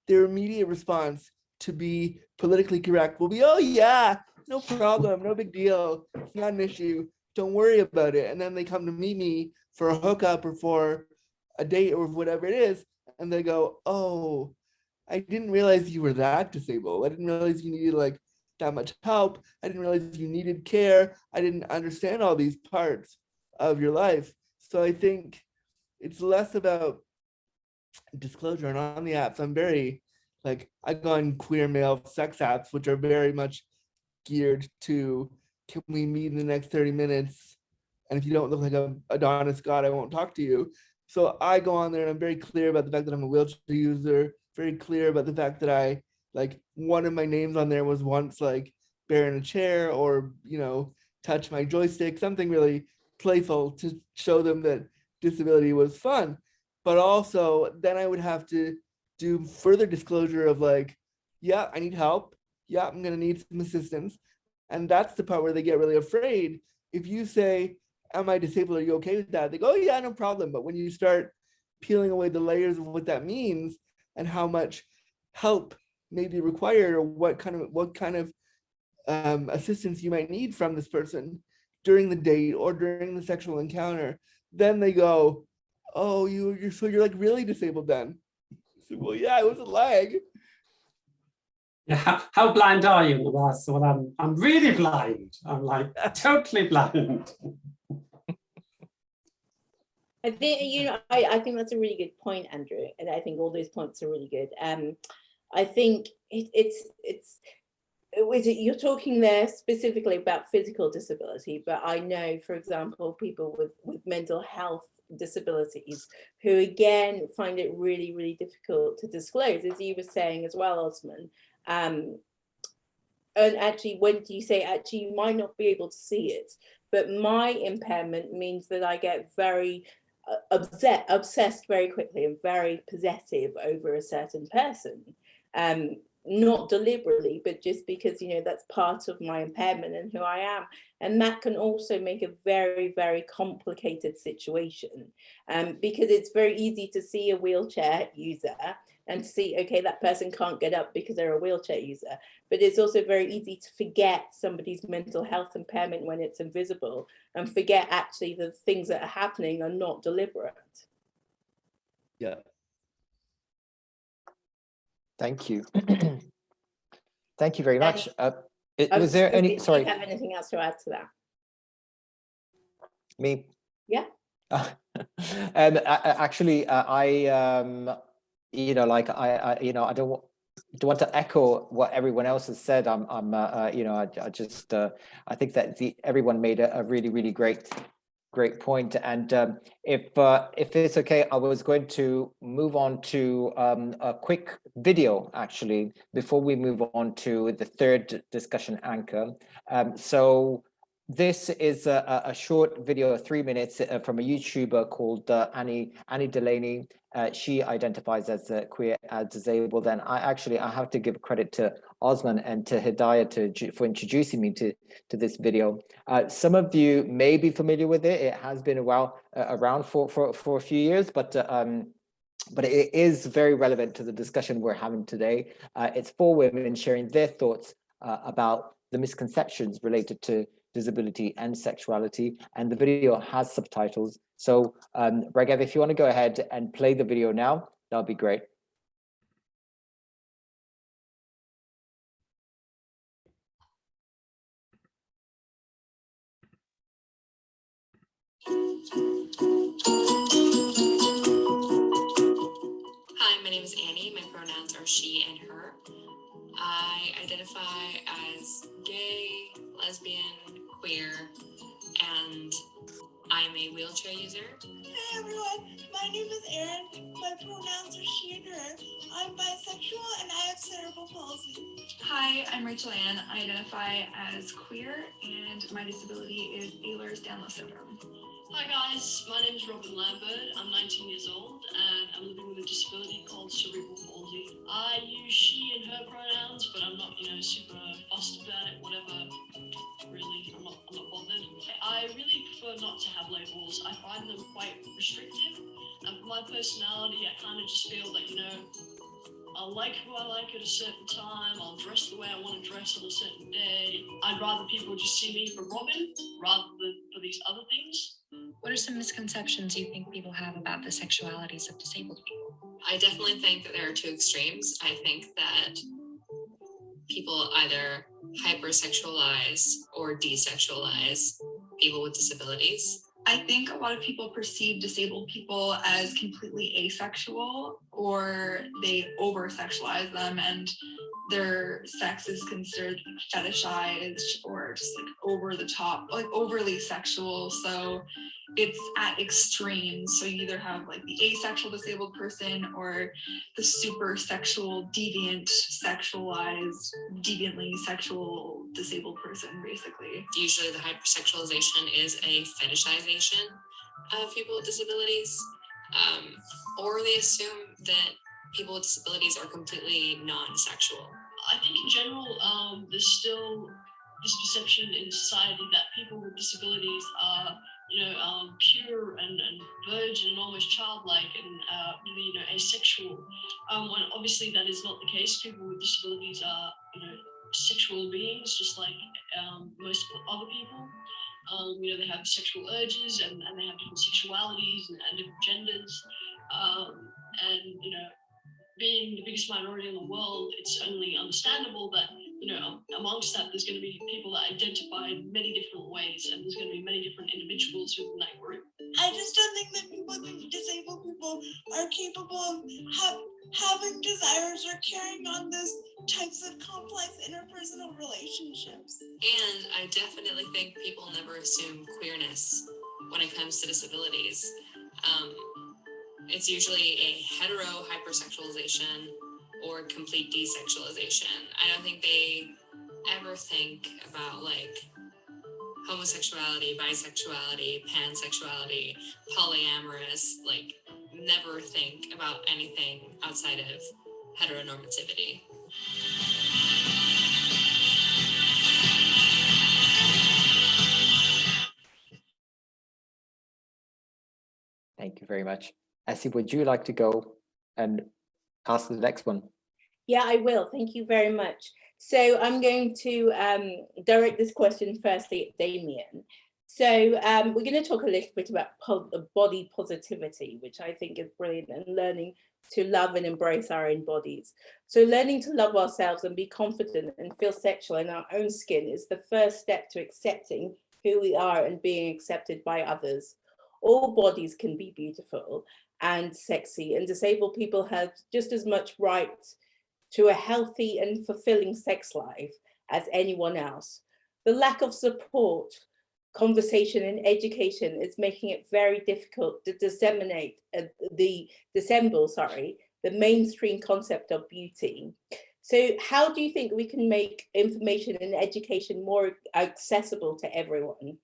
Their immediate response to be politically correct will be, oh yeah, no problem, no big deal, it's not an issue, don't worry about it. And then they come to meet me for a hookup or for a date or whatever it is, and they go, oh, I didn't realize you were that disabled. I didn't realize you needed like that much help. I didn't realize you needed care. I didn't understand all these parts of your life. So I think it's less about disclosure. And on the apps, I'm very, like, I go on queer male sex apps, which are very much geared to, can we meet in the next 30 minutes? And if you don't look like a Adonis god, I won't talk to you. So I go on there and I'm very clear about the fact that I'm a wheelchair user, very clear about the fact that I, like, one of my names on there was once like bear in a chair, or, you know, touch my joystick, something really playful to show them that disability was fun. But also then I would have to do further disclosure of like, yeah, I need help. Yeah, I'm gonna need some assistance. And that's the part where they get really afraid. If you say, am I disabled? Are you okay with that? They go, oh yeah, no problem. But when you start peeling away the layers of what that means and how much help may be required, or what kind of assistance you might need from this person during the date or during the sexual encounter, then they go, oh, you're like really disabled then? So, well, yeah, I wasn't lying. Yeah, how blind are you? Well, I'm really blind. I'm like totally blind. I think, you know, I think that's a really good point, Andrew, and I think all those points are really good. I think you're talking there specifically about physical disability, but I know, for example, people with mental health disabilities who again find it really, really difficult to disclose, as you were saying as well, Osman. And actually, when you say actually you might not be able to see it, but my impairment means that I get very obsessed very quickly and very possessive over a certain person, not deliberately, but just because, you know, that's part of my impairment and who I am. And that can also make a very, very complicated situation, because it's very easy to see a wheelchair user and to see, okay, that person can't get up because they're a wheelchair user. But it's also very easy to forget somebody's mental health impairment when it's invisible, and forget actually the things that are happening are not deliberate. Yeah. Thank you. Thank you very much. Was there any, sorry. Do you have anything else to add to that? Me? Yeah. Actually, you know, like you know, I don't want to echo what everyone else has said. You know, I think that everyone made a really, really great point. And if it's okay, I was going to move on to a quick video, actually, before we move on to the third discussion anchor. So This is a short video, 3 minutes, from a YouTuber called Annie Delaney. She identifies as queer, as disabled, and I have to give credit to Osman and to Hidayah for introducing me to this video. Some of you may be familiar with it. It has been a while around for a few years, but it is very relevant to the discussion we're having today. It's for women sharing their thoughts about the misconceptions related to disability and sexuality, and the video has subtitles. So Regev, if you want to go ahead and play the video now, that would be great. Hi, my name is Annie. My pronouns are she and her. I identify as gay, lesbian, queer, and I'm a wheelchair user. Hey everyone, my name is Erin. My pronouns are she and her. I'm bisexual and I have cerebral palsy. Hi, I'm Rachel Ann. I identify as queer and my disability is Ehlers-Danlos syndrome. Hi guys, my name is Robin Lambert. I'm 19 years old and I'm living with a disability called cerebral palsy. I use she and her pronouns, but I'm not, super fussed about it, whatever. Really, I'm not bothered. I really prefer not to have labels. I find them quite restrictive. And for my personality, I kind of just feel that, I'll like who I like at a certain time. I'll dress the way I want to dress on a certain day. I'd rather people just see me for Robin rather than for these other things. What are some misconceptions you think people have about the sexualities of disabled people? I definitely think that there are two extremes. I think that people either hypersexualize or desexualize people with disabilities. I think a lot of people perceive disabled people as completely asexual, or they over-sexualize them and their sex is considered fetishized or just like over the top, like overly sexual. So it's at extremes. So you either have like the asexual disabled person or the super sexual, deviant, sexualized, deviantly sexual disabled person, basically. Usually the hypersexualization is a fetishization of people with disabilities, or they assume that people with disabilities are completely non-sexual. I think in general, there's still this perception in society that people with disabilities are, pure and virgin and almost childlike and really, asexual. When obviously that is not the case. People with disabilities are, sexual beings, just like most other people. They have sexual urges and they have different sexualities and different genders. And, being the biggest minority in the world, it's only understandable that, amongst that, there's going to be people that identify in many different ways, and there's going to be many different individuals within that group. I just don't think that disabled people are capable of having desires or carrying on those types of complex interpersonal relationships. And I definitely think people never assume queerness when it comes to disabilities. It's usually a hetero hypersexualization or complete desexualization. I don't think they ever think about like homosexuality, bisexuality, pansexuality, polyamorous, like never think about anything outside of heteronormativity. Thank you very much. Essie, would you like to go and ask the next one? Yeah, I will. Thank you very much. So I'm going to direct this question firstly at Damien. So we're going to talk a little bit about body positivity, which I think is brilliant, and learning to love and embrace our own bodies. So learning to love ourselves and be confident and feel sexual in our own skin is the first step to accepting who we are and being accepted by others. All bodies can be beautiful and sexy, and disabled people have just as much right to a healthy and fulfilling sex life as anyone else. The lack of support, conversation and education is making it very difficult to dissemble the mainstream concept of beauty. So how do you think we can make information and education more accessible to everyone?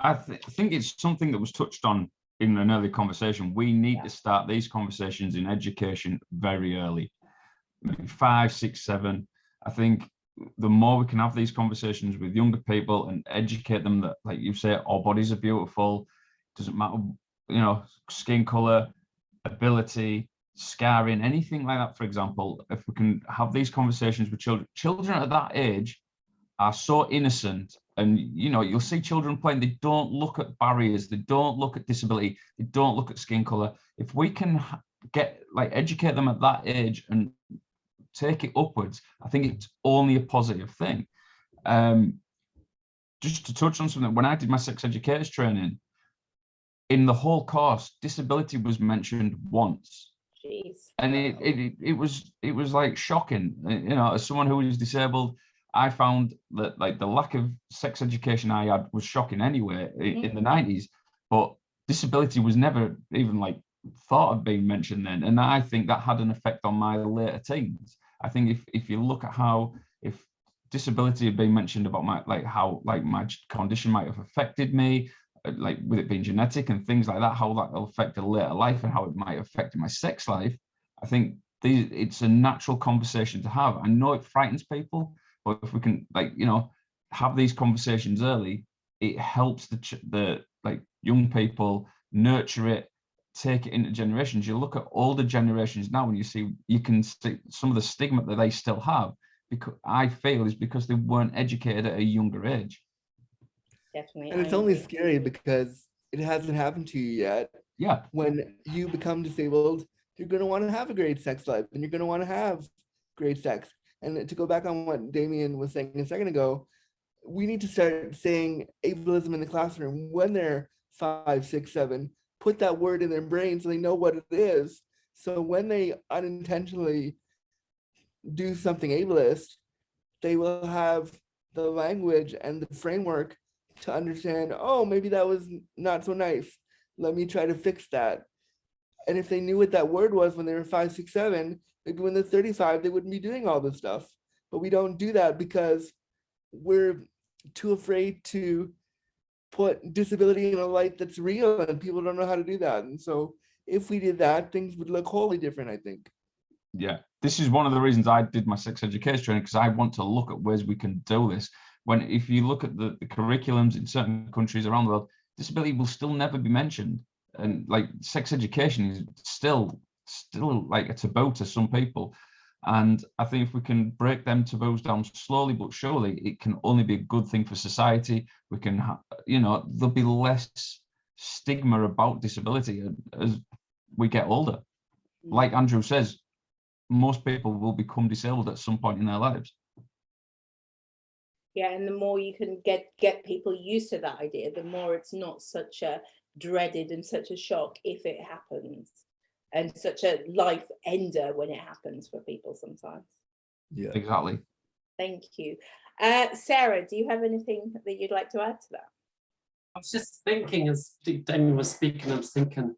I think it's something that was touched on in an early conversation. We need to start these conversations in education very early, maybe 5, 6, 7. I think the more we can have these conversations with younger people and educate them that, like you say, our bodies are beautiful, doesn't matter, you know, skin color, ability, scarring, anything like that. For example, if we can have these conversations with children at that age are so innocent, and you know, you'll see children playing, they don't look at barriers, they don't look at disability, they don't look at skin color. If we can educate them at that age and take it upwards, I think it's only a positive thing. Just to touch on something, when I did my sex educators training, in the whole course, disability was mentioned once. Jeez. And it was like shocking. You know, as someone who is disabled, I found that like the lack of sex education I had was shocking anyway in the 90s, but disability was never even like thought of being mentioned then. And I think that had an effect on my later teens. I think if you look at how, if disability had been mentioned about how my condition might have affected me, like with it being genetic and things like that, how that will affect a later life and how it might affect my sex life, I think it's a natural conversation to have. I know it frightens people, but if we can, like, you know, have these conversations early, it helps the young people nurture it, take it into generations. You look at older generations now and you can see some of the stigma that they still have, because I feel is because they weren't educated at a younger age. Definitely. And it's only scary because it hasn't happened to you yet. Yeah. When you become disabled, you're going to want to have a great sex life and you're going to want to have great sex. And to go back on what Damien was saying a second ago, we need to start saying ableism in the classroom when they're 5, 6, 7. Put that word in their brain so they know what it is. So when they unintentionally do something ableist, they will have the language and the framework to understand, oh, maybe that was not so nice. Let me try to fix that. And if they knew what that word was when they were 5, 6, 7, maybe when they're 35, they wouldn't be doing all this stuff. But we don't do that because we're too afraid to put disability in a light that's real, and people don't know how to do that. And so if we did that, things would look wholly different, I think. Yeah, this is one of the reasons I did my sex education training, because I want to look at ways we can do this. If you look at the curriculums in certain countries around the world, disability will still never be mentioned. And like sex education is still like a taboo to some people. And I think if we can break them taboos down slowly but surely, it can only be a good thing for society. We can, you know, there'll be less stigma about disability as we get older. Like Andrew says, most people will become disabled at some point in their lives. Yeah, and the more you can get people used to that idea, the more it's not such a dreaded and such a shock if it happens, and such a life ender when it happens for people sometimes. Yeah, exactly. Thank you. Sarah, do you have anything that you'd like to add to that? I was just thinking, as Damien was speaking, I was thinking,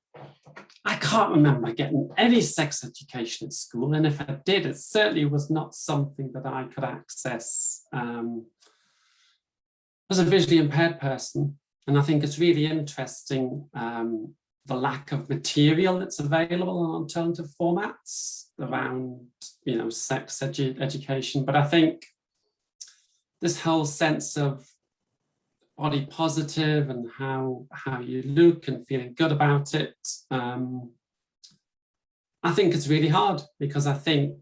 I can't remember getting any sex education at school, and if I did, it certainly was not something that I could access as a visually impaired person. And I think it's really interesting, the lack of material that's available on alternative formats around, you know, sex education. But I think this whole sense of body positive and how you look and feeling good about it, I think it's really hard, because I think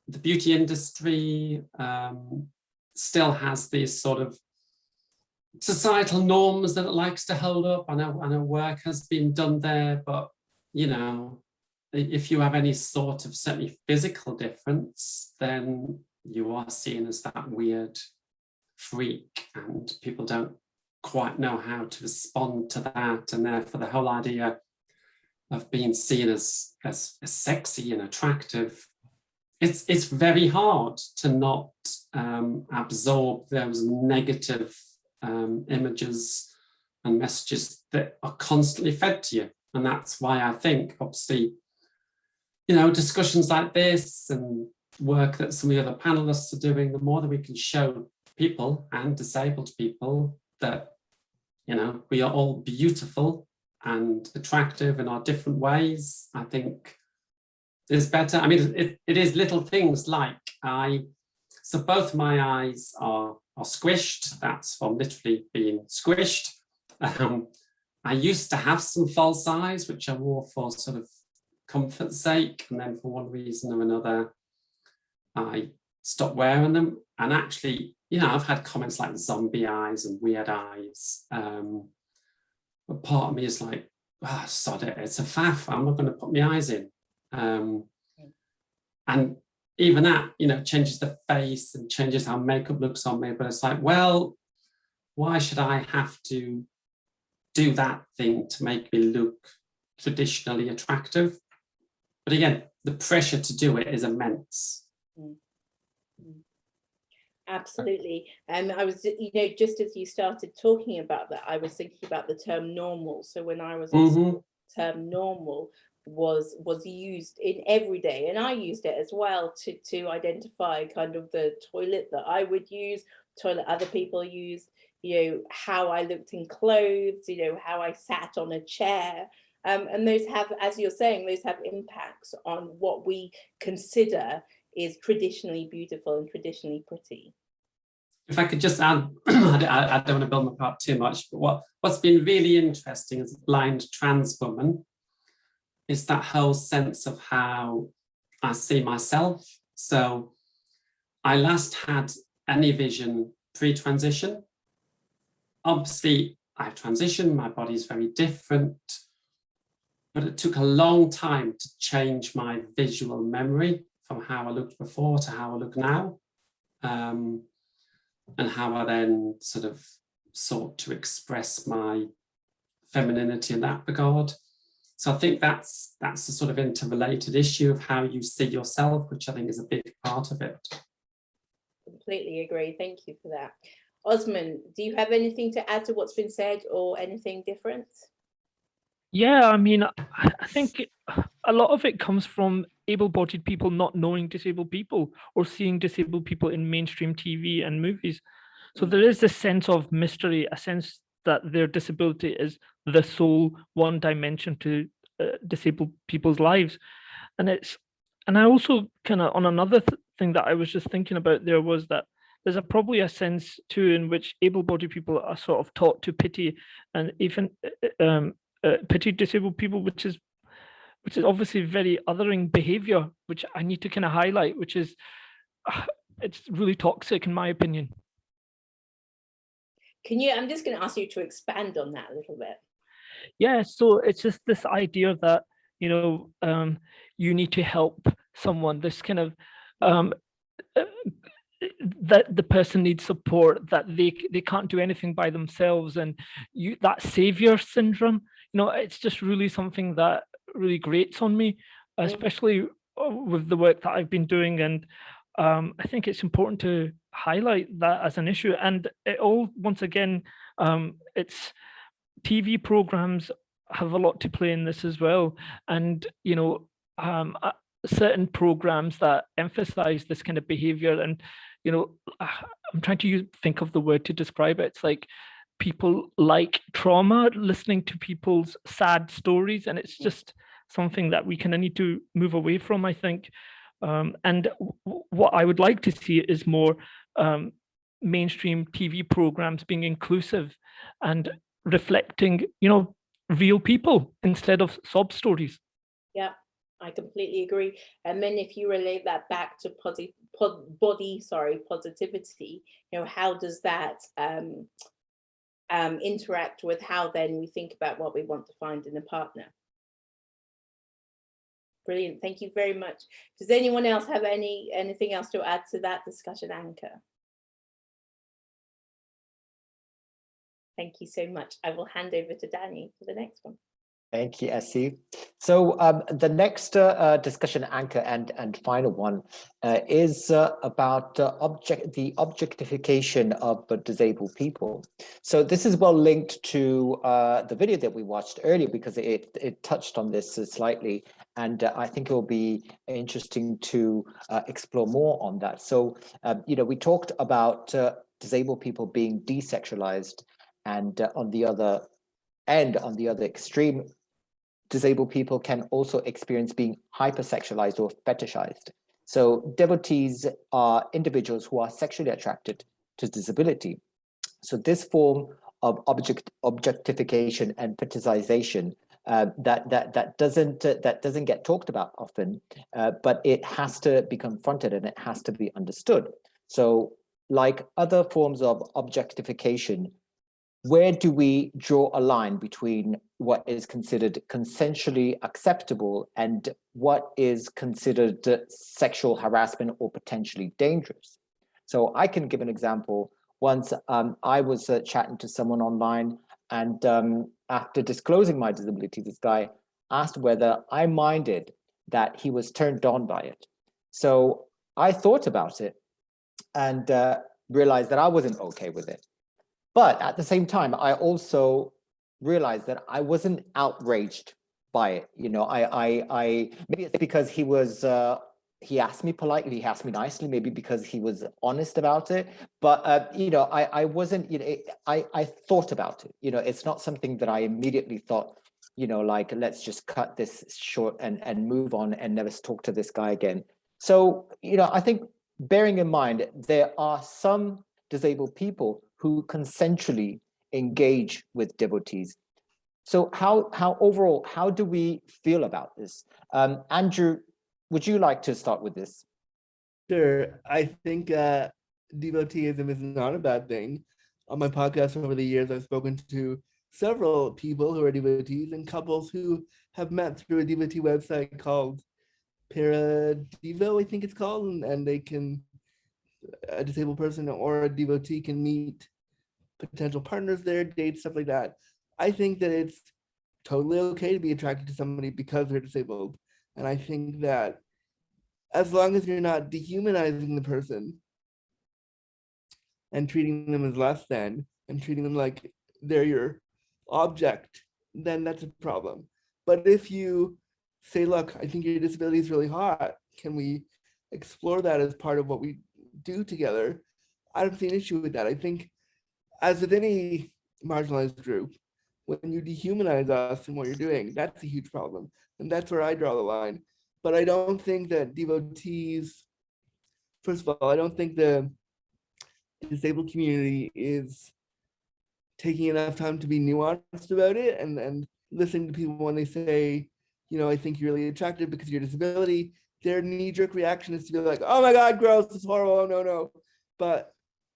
the beauty industry still has these sort of societal norms that it likes to hold up. I know work has been done there, but you know, if you have any sort of certainly physical difference, then you are seen as that weird freak, and people don't quite know how to respond to that, and therefore the whole idea of being seen as sexy and attractive, it's very hard to not absorb those negative images and messages that are constantly fed to you. And that's why I think, obviously, you know, discussions like this and work that some of the other panelists are doing, the more that we can show people and disabled people that, you know, we are all beautiful and attractive in our different ways, I think is better. I mean, it is little things like so both my eyes are squished. That's from literally being squished. I used to have some false eyes, which I wore for sort of comfort's sake. And then for one reason or another, I stopped wearing them. And actually, you know, I've had comments like zombie eyes and weird eyes. But part of me is like, oh, sod it, it's a faff. I'm not going to put my eyes in. And even that, you know, changes the face and changes how makeup looks on me. But it's like, well, why should I have to do that thing to make me look traditionally attractive? But again, the pressure to do it is immense. Absolutely. I was, you know, just as you started talking about that, I was thinking about the term normal. So when I was in school, the term normal was used in every day, and I used it as well to identify kind of the toilet that I would use, toilet other people use, you know, how I looked in clothes, you know, how I sat on a chair. And those have, as you're saying, those have impacts on what we consider is traditionally beautiful and traditionally pretty. If I could just add, I don't want to build my part too much, but what's been really interesting as a blind trans woman is that whole sense of how I see myself. So I last had any vision pre-transition. Obviously, I've transitioned, my body is very different, but it took a long time to change my visual memory from how I looked before to how I look now, and how I then sort of sought to express my femininity in that regard. So I think that's a sort of interrelated issue of how you see yourself, which I think is a big part of it. Completely agree. Thank you for that. Osman, do you have anything to add to what's been said or anything different? Yeah, I mean, I think a lot of it comes from able-bodied people not knowing disabled people or seeing disabled people in mainstream TV and movies. So there is this sense of mystery, a sense that their disability is the sole one dimension to disabled people's lives. And I also kind of, on another thing that I was just thinking about there was that there's probably a sense too in which able-bodied people are sort of taught to pity and even pity disabled people, which is obviously very othering behavior, which I need to kind of highlight, which is it's really toxic in my opinion. I'm just going to ask you to expand on that a little bit. Yeah, so it's just this idea that, you know, you need to help someone, this kind of that the person needs support, that they can't do anything by themselves, and that savior syndrome, you know, it's just really something that really grates on me, especially with the work that I've been doing. And I think it's important to highlight that as an issue. And it all, once again, it's TV programs have a lot to play in this as well. And, you know, certain programs that emphasize this kind of behavior, and, you know, I'm trying to think of the word to describe it. It's like people like trauma, listening to people's sad stories, and it's just something that we kind of need to move away from, I think. And what I would like to see is more mainstream TV programs being inclusive and reflecting, you know, real people instead of sob stories. Yeah, I completely agree. And then if you relate that back to body positivity, you know, how does that interact with how then we think about what we want to find in a partner? Brilliant, thank you very much. Does anyone else have anything else to add to that discussion anchor? Thank you so much. I will hand over to Danny for the next one. Thank you, Essie. So the next discussion anchor and final one is about the objectification of disabled people. So this is well linked to the video that we watched earlier, because it touched on this slightly. And I think it will be interesting to explore more on that. So, we talked about disabled people being desexualized, and on the other end, on the other extreme, disabled people can also experience being hypersexualized or fetishized. So devotees are individuals who are sexually attracted to disability. So this form of objectification and fetishization that doesn't get talked about often, but it has to be confronted and it has to be understood. So, like other forms of objectification, where do we draw a line between what is considered consensually acceptable and what is considered sexual harassment or potentially dangerous? So I can give an example. Once I was chatting to someone online, and after disclosing my disability, this guy asked whether I minded that he was turned on by it. So I thought about it and realized that I wasn't okay with it. But at the same time, I also realized that I wasn't outraged by it. I maybe it's because he asked me politely, he asked me nicely, maybe because he was honest about it. But I wasn't. I thought about it. It's not something that I immediately thought, like, let's just cut this short and move on and never talk to this guy again. So I think, bearing in mind, there are some disabled people who consensually engage with devotees. So how overall, how do we feel about this? Andrew, would you like to start with this? Sure. I think devoteeism is not a bad thing. On my podcast over the years, I've spoken to several people who are devotees and couples who have met through a devotee website called Parapride, I think it's called, and they can, a disabled person or a devotee can meet potential partners there, dates, stuff like that. I think that it's totally okay to be attracted to somebody because they're disabled. And I think that as long as you're not dehumanizing the person and treating them as less than and treating them like they're your object, then that's a problem. But if you say, look, I think your disability is really hot, can we explore that as part of what we do together? I don't see an issue with that. I think, as with any marginalized group, when you dehumanize us and what you're doing, that's a huge problem. And that's where I draw the line. But I don't think that devotees, first of all, I don't think the disabled community is taking enough time to be nuanced about it and listening to people when they say, I think you're really attractive because of your disability. Their knee-jerk reaction is to be like, oh my God, gross, it's horrible, no. But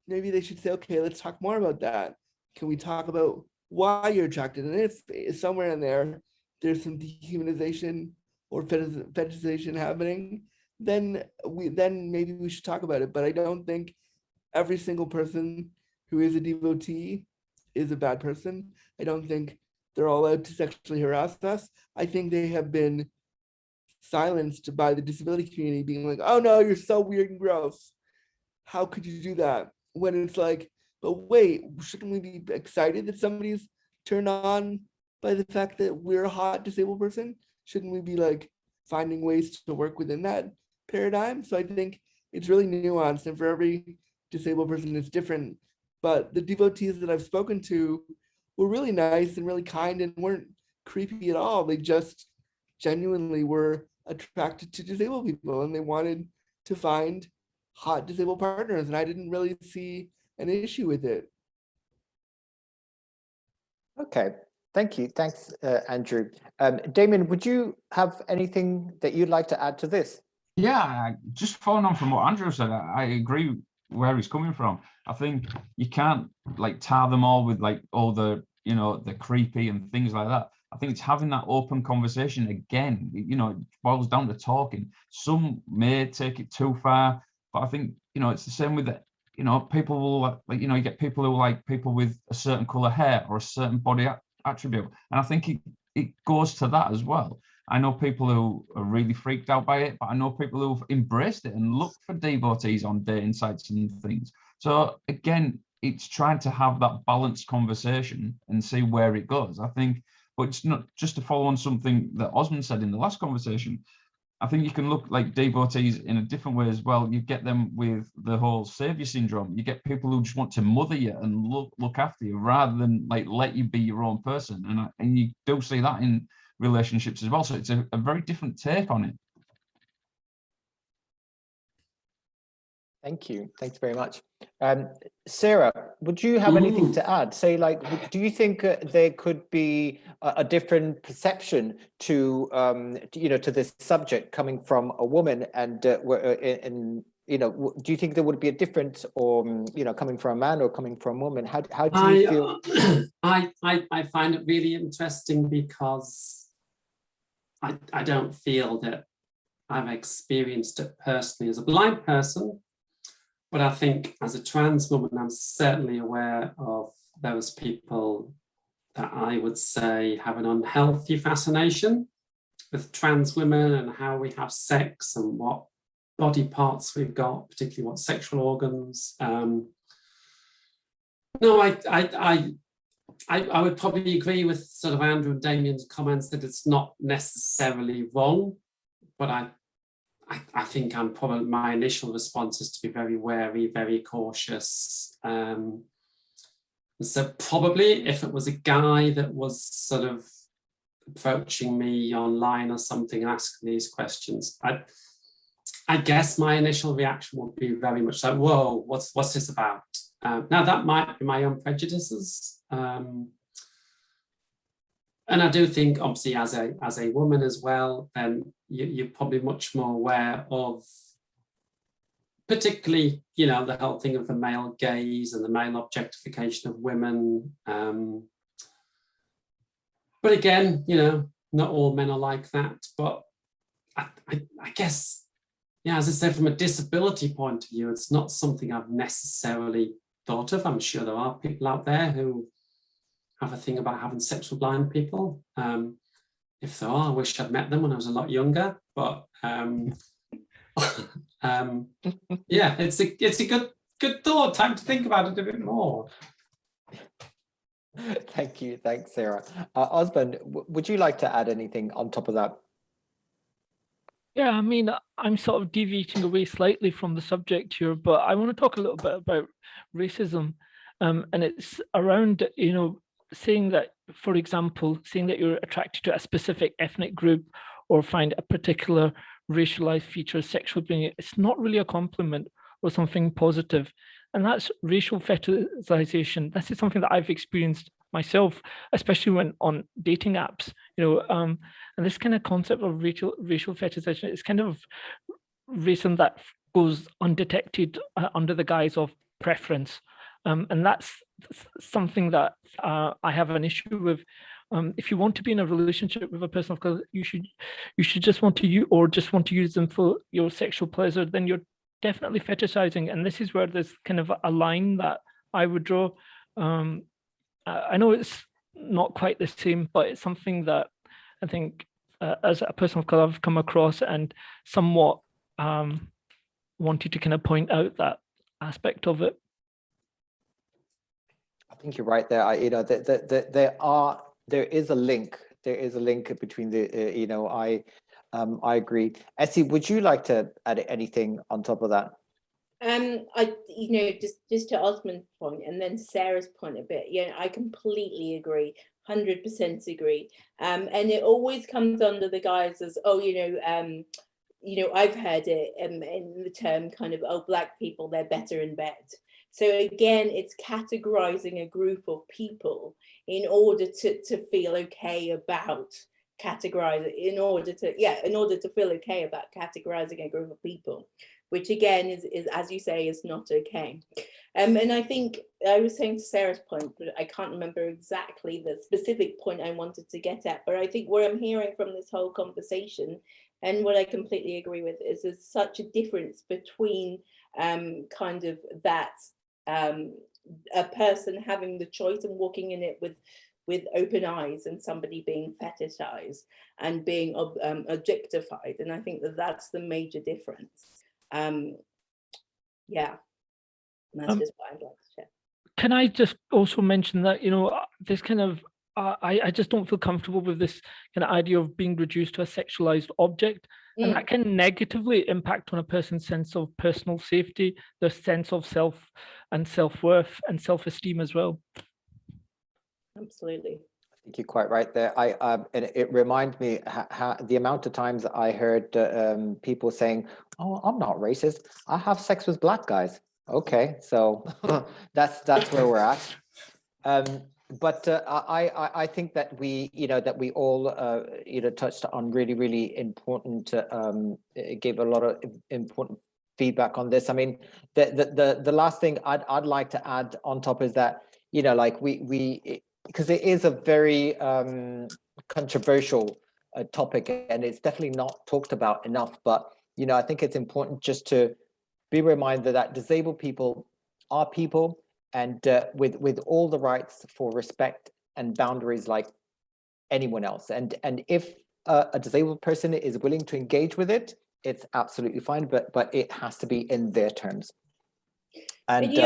maybe they should say, okay, let's talk more about that. Can we talk about why you're attracted? And if somewhere in there's some dehumanization or fetishization happening, then maybe we should talk about it. But I don't think every single person who is a devotee is a bad person. I don't think they're all out to sexually harass us. I think they have been silenced by the disability community being like, oh no, you're so weird and gross. How could you do that? When it's like, but wait, shouldn't we be excited that somebody's turned on by the fact that we're a hot disabled person? Shouldn't we be like finding ways to work within that paradigm? So I think it's really nuanced, and for every disabled person it's different. But the devotees that I've spoken to were really nice and really kind and weren't creepy at all. They just genuinely were attracted to disabled people and they wanted to find hot disabled partners, and I didn't really see an issue with it. Okay, thank you. Thanks, Andrew. Damien, would you have anything that you'd like to add to this? Yeah, just following on from what Andrew said, I agree where he's coming from. I think you can't like tar them all with like all the, the creepy and things like that. I think it's having that open conversation again. It boils down to talking. Some may take it too far, but I think, it's the same with the, people will like, you get people who like people with a certain color hair or a certain body attribute. And I think it goes to that as well. I know people who are really freaked out by it, but I know people who've embraced it and looked for devotees on dating sites and things. So again, it's trying to have that balanced conversation and see where it goes. I think, But it's not just to follow on something that Osman said in the last conversation. I think you can look like devotees in a different way as well. You get them with the whole savior syndrome. You get people who just want to mother you and look after you rather than like let you be your own person. And you do see that in relationships as well. So it's a very different take on it. Thank you. Thanks very much. Sarah, would you have anything to add? Say, like, do you think there could be a different perception to, to this subject coming from a woman, and do you think there would be a difference, or coming from a man or coming from a woman? How do you feel? I find it really interesting because I don't feel that I've experienced it personally as a blind person. But I think as a trans woman, I'm certainly aware of those people that I would say have an unhealthy fascination with trans women and how we have sex and what body parts we've got, particularly what sexual organs. No, I would probably agree with sort of Andrew and Damien's comments that it's not necessarily wrong, but I think my initial response is to be very wary, very cautious. So probably if it was a guy that was sort of approaching me online or something, asking these questions, I guess my initial reaction would be very much like, whoa, what's this about? Now that might be my own prejudices. And I do think, obviously, as a woman as well, then you're probably much more aware of, particularly, the whole thing of the male gaze and the male objectification of women. But again, not all men are like that. But I guess, as I said, from a disability point of view, it's not something I've necessarily thought of. I'm sure there are people out there who have a thing about having sex with blind people. If there are, I wish I'd met them when I was a lot younger. But yeah, it's a good thought. Time to think about it a bit more. Thank you. Thanks, Sarah. Osman, would you like to add anything on top of that? Yeah, I mean, I'm sort of deviating away slightly from the subject here, but I want to talk a little bit about racism. And it's around, saying that, for example, saying that you're attracted to a specific ethnic group or find a particular racialized feature of sexual being, it's not really a compliment or something positive. And that's racial fetishization. This is something that I've experienced myself, especially when on dating apps, and this kind of concept of racial fetishization is kind of racism that goes undetected under the guise of preference. And that's something that I have an issue with. If you want to be in a relationship with a person of color, you should just want to use them for your sexual pleasure, then you're definitely fetishizing. And this is where there's kind of a line that I would draw. I know it's not quite the same, but it's something that I think as a person of color I've come across and somewhat wanted to kind of point out that aspect of it. I think you're right there. There is a link. There is a link between the. I agree. Essie, would you like to add anything on top of that? Just to Osman's point and then Sarah's point a bit. I completely agree. 100% agree. And it always comes under the guise as, I've heard it in the term kind of, Black people, they're better in bed. So again, it's categorizing a group of people in order to feel okay about categorizing, in order to feel okay about categorizing a group of people, which again is as you say, is not okay. And I think I was saying to Sarah's point, but I can't remember exactly the specific point I wanted to get at, but I think what I'm hearing from this whole conversation, and what I completely agree with, is there's such a difference between kind of that a person having the choice and walking in it with open eyes, and somebody being fetishized and being objectified. And I think that's the major difference. Yeah, and that's just what I'd like to share. Can I just also mention that, this kind of I just don't feel comfortable with this kind of idea of being reduced to a sexualized object. And that can negatively impact on a person's sense of personal safety, their sense of self and self-worth and self-esteem as well. Absolutely. I think you're quite right there. And it reminds me how the amount of times I heard people saying, "Oh, I'm not racist. I have sex with black guys." Okay, so that's where we're at. But I think that we all touched on really important, gave a lot of important feedback on this. I mean, the last thing I'd like to add on top is that, like because it is a very controversial topic, and it's definitely not talked about enough. But I think it's important just to be reminded that disabled people are people, and with all the rights for respect and boundaries like anyone else. And if a disabled person is willing to engage with it, it's absolutely fine, but it has to be in their terms. And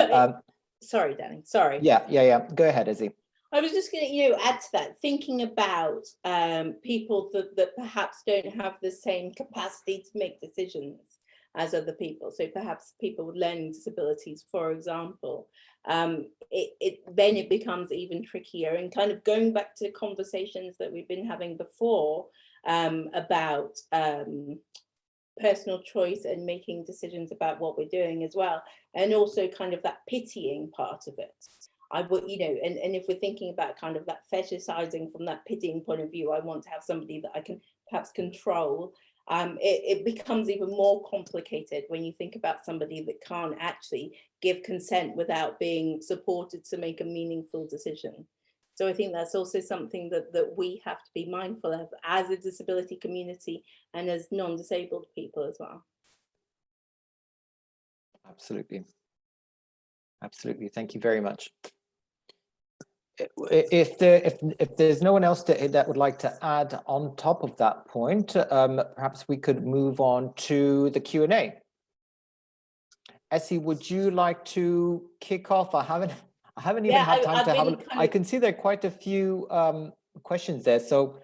sorry, Danny, sorry. Yeah. Go ahead, Izzy. I was just going to add to that, thinking about people that perhaps don't have the same capacity to make decisions as other people. So perhaps people with learning disabilities, for example, then it becomes even trickier. And kind of going back to conversations that we've been having before about personal choice and making decisions about what we're doing as well, and also kind of that pitying part of it. I would, and if we're thinking about kind of that fetishizing from that pitying point of view, I want to have somebody that I can perhaps control. It becomes even more complicated when you think about somebody that can't actually give consent without being supported to make a meaningful decision. So I think that's also something that we have to be mindful of as a disability community and as non-disabled people as well. Absolutely. Thank you very much. If there's no one else that would like to add on top of that point, perhaps we could move on to the Q&A. Essie, would you like to kick off? I haven't even had time to have a. I can see there are quite a few questions there. So,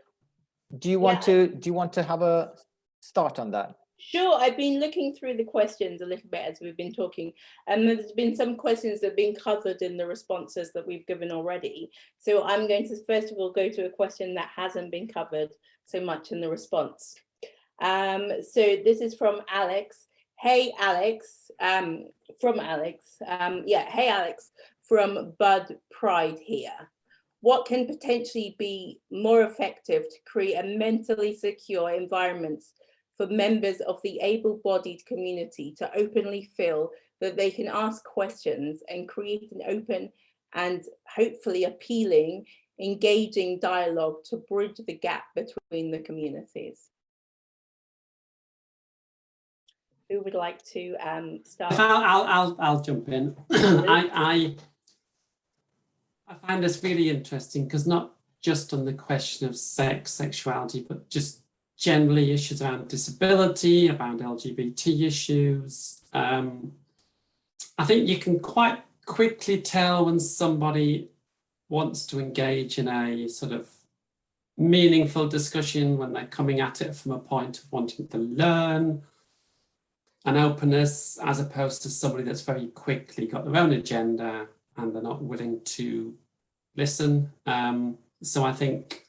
do you want to have a start on that? Sure, I've been looking through the questions a little bit as we've been talking, and there's been some questions that have been covered in the responses that we've given already. So I'm going to first of all go to a question that hasn't been covered so much in the response. So this is from Alex. Hey Alex, from Alex. Hey Alex, from Bud Pride here. What can potentially be more effective to create a mentally secure environment for members of the able-bodied community to openly feel that they can ask questions and create an open and hopefully appealing, engaging dialogue to bridge the gap between the communities? Who would like to start? I'll jump in. I find this really interesting because not just on the question of sexuality, but just generally issues around disability, around LGBT issues. I think you can quite quickly tell when somebody wants to engage in a sort of meaningful discussion, when they're coming at it from a point of wanting to learn, an openness, as opposed to somebody that's very quickly got their own agenda and they're not willing to listen. So I think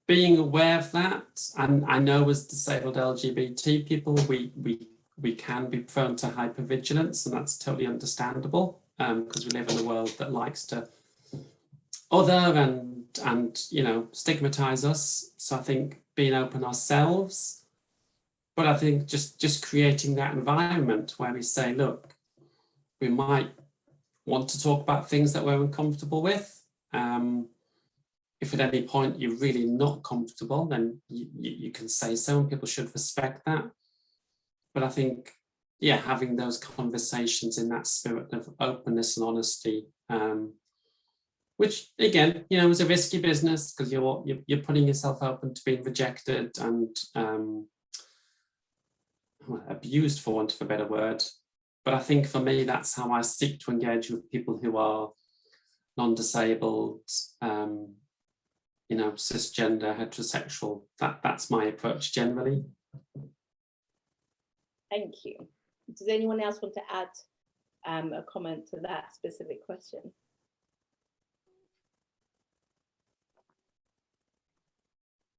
being aware of that, and I know as disabled LGBT people, we can be prone to hypervigilance, and that's totally understandable because we live in a world that likes to other and stigmatize us. So I think being open ourselves, but I think just creating that environment where we say, look, we might want to talk about things that we're uncomfortable with. If at any point you're really not comfortable, then you can say so, and people should respect that. But I think, having those conversations in that spirit of openness and honesty, which again, is a risky business because you're putting yourself open to being rejected and abused, for want of a better word. But I think for me, that's how I seek to engage with people who are non-disabled, you know, cisgender, heterosexual. That's my approach generally. Thank you. Does anyone else want to add a comment to that specific question?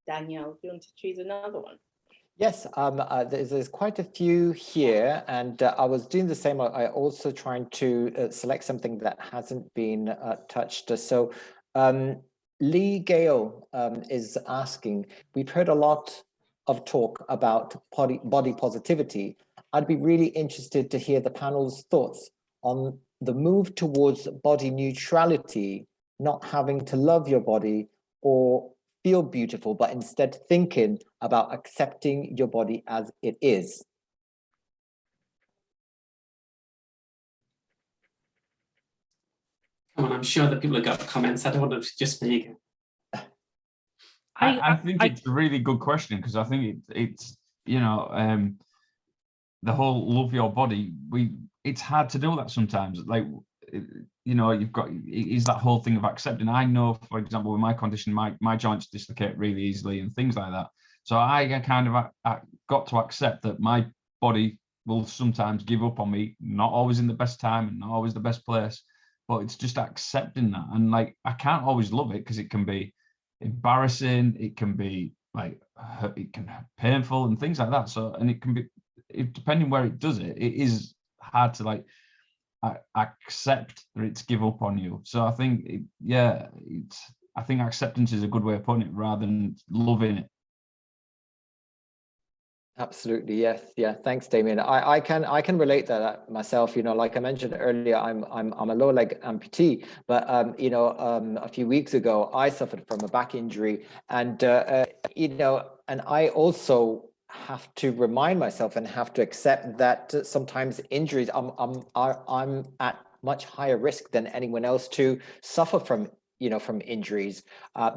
Danielle, do you want to choose another one? Yes, there's quite a few here, and I was doing the same. I also trying to select something that hasn't been touched. So Lee Gale is asking, we've heard a lot of talk about body positivity. I'd be really interested to hear the panel's thoughts on the move towards body neutrality, not having to love your body or feel beautiful, but instead thinking about accepting your body as it is. Come on, I'm sure that people have got comments. I don't want to just be. I think it's a really good question, because I think it's you know, the whole love your body. It's hard to do that sometimes. Like, you know, you've got, is that whole thing of accepting. I know, for example, with my condition, my joints dislocate really easily and things like that. So I kind of got to accept that my body will sometimes give up on me, not always in the best time and not always the best place, but it's just accepting that. And like, I can't always love it because it can be embarrassing, it can be like, it can be painful and things like that. So, and it can be, depending where it does it, it is hard to like accept that it's give up on you. So I think, I think acceptance is a good way of putting it rather than loving it. Absolutely, yes, yeah. Thanks, Damien. I can relate to that myself. You know, like I mentioned earlier, I'm a lower leg amputee, but you know, a few weeks ago I suffered from a back injury, and you know, and I also have to remind myself and have to accept that sometimes injuries, I'm at much higher risk than anyone else to suffer from, you know, from injuries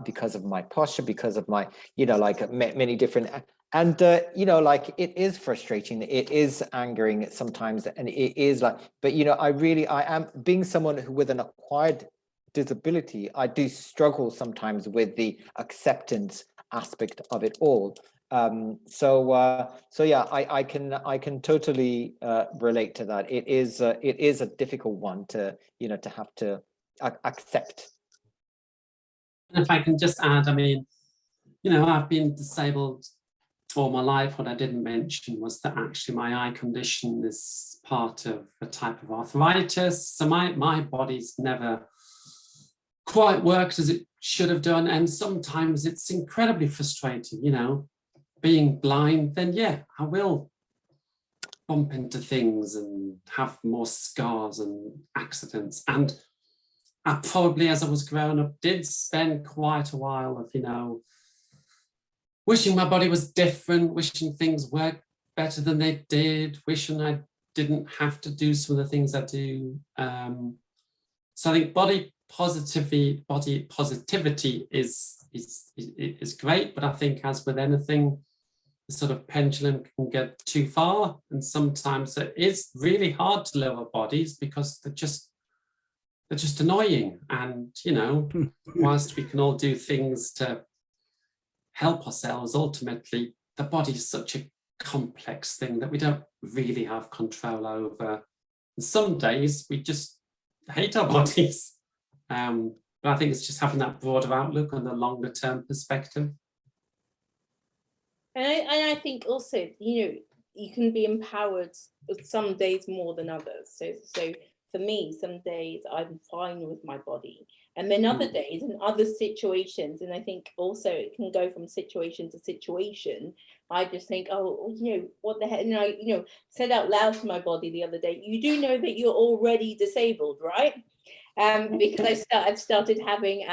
because of my posture, because of my, you know, like many different. And, you know, like, it is frustrating, it is angering sometimes, and it is like, but, you know, I am being someone who with an acquired disability, I do struggle sometimes with the acceptance aspect of it all. So yeah, I can totally relate to that. It is a difficult one to, you know, to have to accept. And if I can just add, I mean, you know, I've been disabled all my life. What I didn't mention was that actually my eye condition is part of a type of arthritis. So my body's never quite worked as it should have done. And sometimes it's incredibly frustrating, you know, being blind, then yeah, I will bump into things and have more scars and accidents. And I probably, as I was growing up, did spend quite a while of, you know, wishing my body was different, wishing things worked better than they did, wishing I didn't have to do some of the things I do. So I think body positivity is great, but I think, as with anything, the sort of pendulum can get too far, and sometimes it is really hard to love our bodies because they're just annoying. And, you know, whilst we can all do things to help ourselves, ultimately the body is such a complex thing that we don't really have control over. And some days we just hate our bodies, but I think it's just having that broader outlook on the longer term perspective. And I think also, you know, you can be empowered some days more than others. So for me, some days I'm fine with my body, and then other days in other situations, and I think also it can go from situation to situation, I just think, oh, you know, what the heck? And I, you know, said out loud to my body the other day, you do know that you're already disabled, right? Because I've started having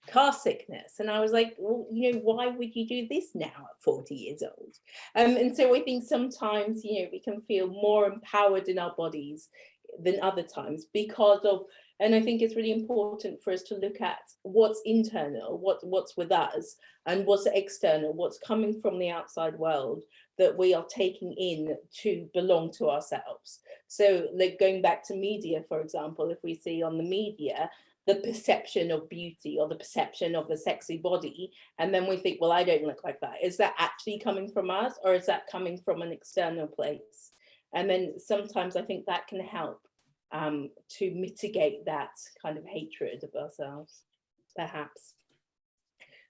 car sickness, and I was like, well, you know, why would you do this now at 40 years old? And so I think sometimes, you know, we can feel more empowered in our bodies than other times because of, and I think it's really important for us to look at what's internal, what's with us, and what's external, what's coming from the outside world that we are taking in to belong to ourselves. So like going back to media, for example, if we see on the media, the perception of beauty or the perception of a sexy body, and then we think, well, I don't look like that. Is that actually coming from us, or is that coming from an external place? And then sometimes I think that can help to mitigate that kind of hatred of ourselves, perhaps.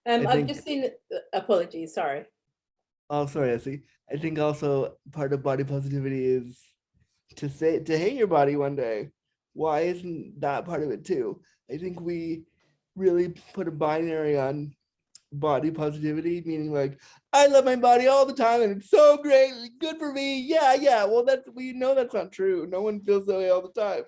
I've just seen, apologies, sorry. Oh, sorry, Essie. I think also part of body positivity is to hate your body one day. Why isn't that part of it too? I think we really put a binary on body positivity, meaning like, I love my body all the time and it's so great, good for me. Yeah. Well, we know that's not true. No one feels that way all the time.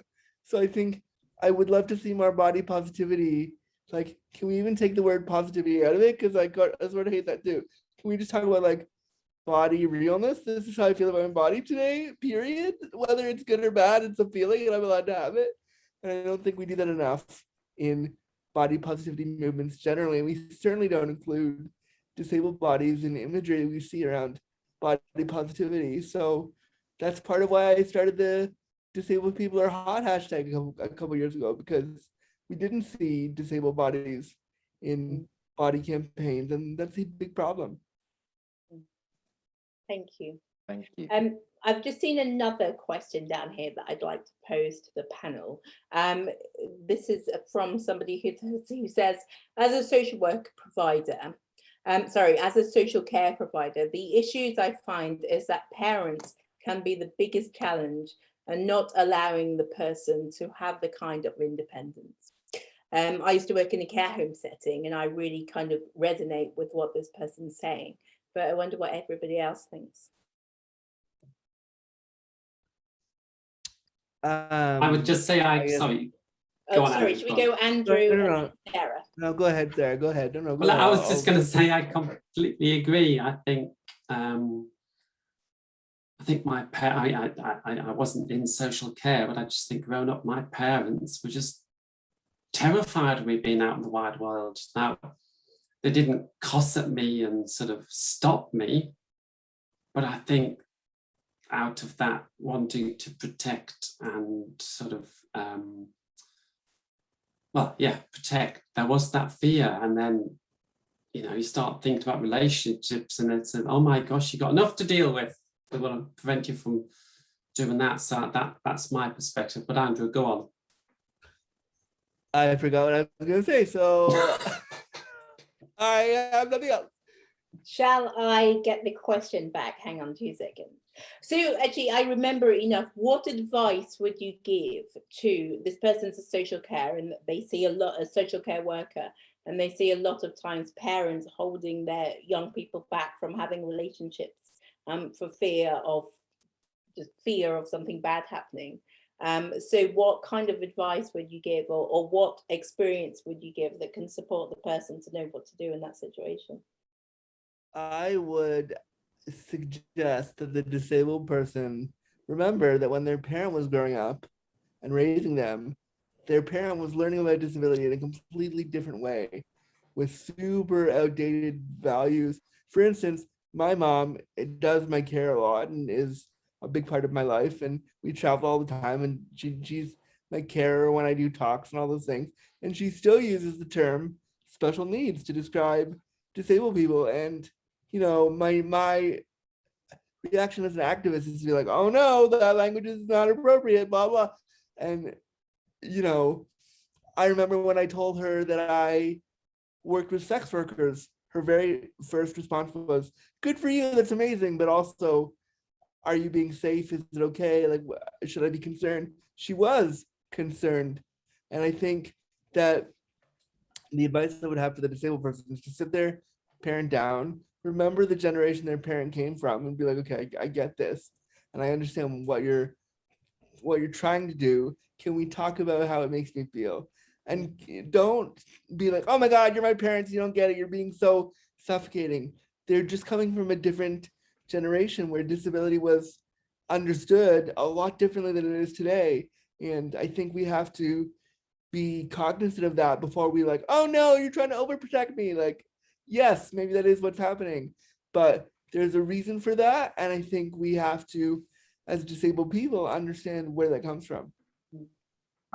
So I think I would love to see more body positivity. Like, can we even take the word positivity out of it? Because I sort of hate that too. Can we just talk about like body realness? This is how I feel about my body today, period. Whether it's good or bad, it's a feeling and I'm allowed to have it. And I don't think we do that enough in body positivity movements generally. And we certainly don't include disabled bodies in imagery we see around body positivity. So that's part of why I started the Disabled People Are Hot hashtag a couple years ago, because we didn't see disabled bodies in body campaigns, and that's a big problem. Thank you. Thank you. I've just seen another question down here that I'd like to pose to the panel. This is from somebody who says, as a social work provider, as a social care provider, the issues I find is that parents can be the biggest challenge and not allowing the person to have the kind of independence. I used to work in a care home setting and I really kind of resonate with what this person's saying, but I wonder what everybody else thinks. I would just say, sorry. Go on, sorry, should we go Andrew and Sarah? No, go ahead, Sarah. Go ahead. No, well, I was just going to say, I completely agree. I think my I wasn't in social care, but I just think growing up, my parents were just terrified of me being out in the wide world. Now, they didn't cuss at me and sort of stop me, but I think out of that wanting to protect and sort of protect, there was that fear. And then you start thinking about relationships and it's oh my gosh, you got enough to deal with. They want to prevent you from doing that. So that's my perspective. But Andrew, go on. I forgot what I was going to say, so I have nothing else. Shall I get the question back? Hang on 2 seconds. So actually, I remember enough. What advice would you give to this person's a social care and they see a social care worker, and they see a lot of times parents holding their young people back from having relationships for fear of something bad happening. So what kind of advice would you give, or what experience would you give that can support the person to know what to do in that situation? I would suggest that the disabled person remember that when their parent was growing up and raising them, their parent was learning about disability in a completely different way with super outdated values. For instance, my mom does my care a lot and is a big part of my life, and we travel all the time, and she's my carer when I do talks and all those things, and she still uses the term special needs to describe disabled people. And my reaction as an activist is to be like, oh no, that language is not appropriate, blah blah. And I remember when I told her that I worked with sex workers, her very first response was, good for you, that's amazing, but also, are you being safe? Is it okay? Like, should I be concerned? She was concerned. And I think that the advice I would have for the disabled person is to sit their parent down, remember the generation their parent came from, and be like, okay, I get this, and I understand what you're trying to do. Can we talk about how it makes me feel? And don't be like, oh my God, you're my parents, you don't get it, you're being so suffocating. They're just coming from a different generation where disability was understood a lot differently than it is today. And I think we have to be cognizant of that before we like, oh no, you're trying to overprotect me. Like, yes, maybe that is what's happening, but there's a reason for that. And I think we have to, as disabled people, understand where that comes from.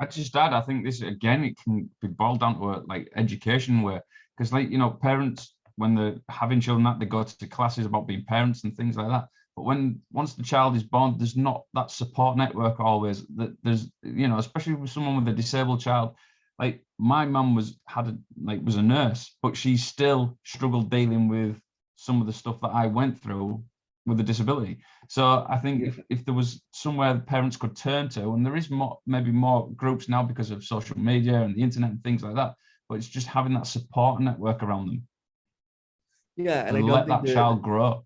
I just add, I think this, again, it can be boiled down to like education, where, because like, you know, parents, when they're having children, that they go to classes about being parents and things like that. But once the child is born, there's not that support network always. That there's, you know, especially with someone with a disabled child. Like my mum was a nurse, but she still struggled dealing with some of the stuff that I went through with a disability. So I think if there was somewhere parents could turn to, and there is maybe more groups now because of social media and the internet and things like that, but it's just having that support network around them. Yeah, and I don't let that child grow.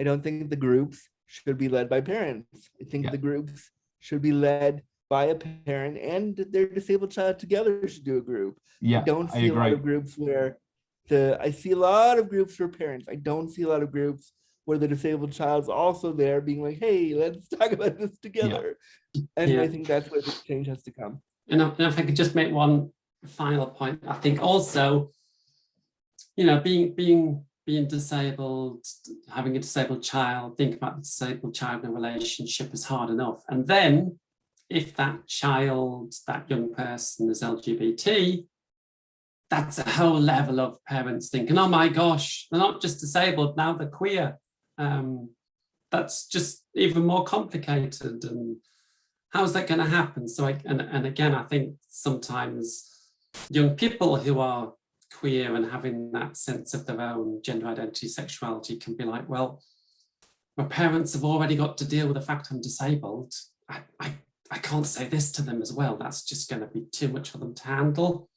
I don't think the groups should be led by parents. I think the groups should be led by a parent and their disabled child together should do a group. Yeah, I don't see a lot of groups where I see a lot of groups for parents. I don't see a lot of groups where the disabled child's also there being like, hey, let's talk about this together. And I think that's where the change has to come. And if I could just make one final point, I think also, you know, being disabled, having a disabled child, think about the disabled child in a relationship is hard enough. And then if that child, that young person is LGBT, that's a whole level of parents thinking, oh my gosh, they're not just disabled, now they're queer. That's just even more complicated. And how's that going to happen? So, and again, I think sometimes young people who are queer and having that sense of their own gender identity, sexuality can be like, well, my parents have already got to deal with the fact I'm disabled. I can't say this to them as well. That's just going to be too much for them to handle.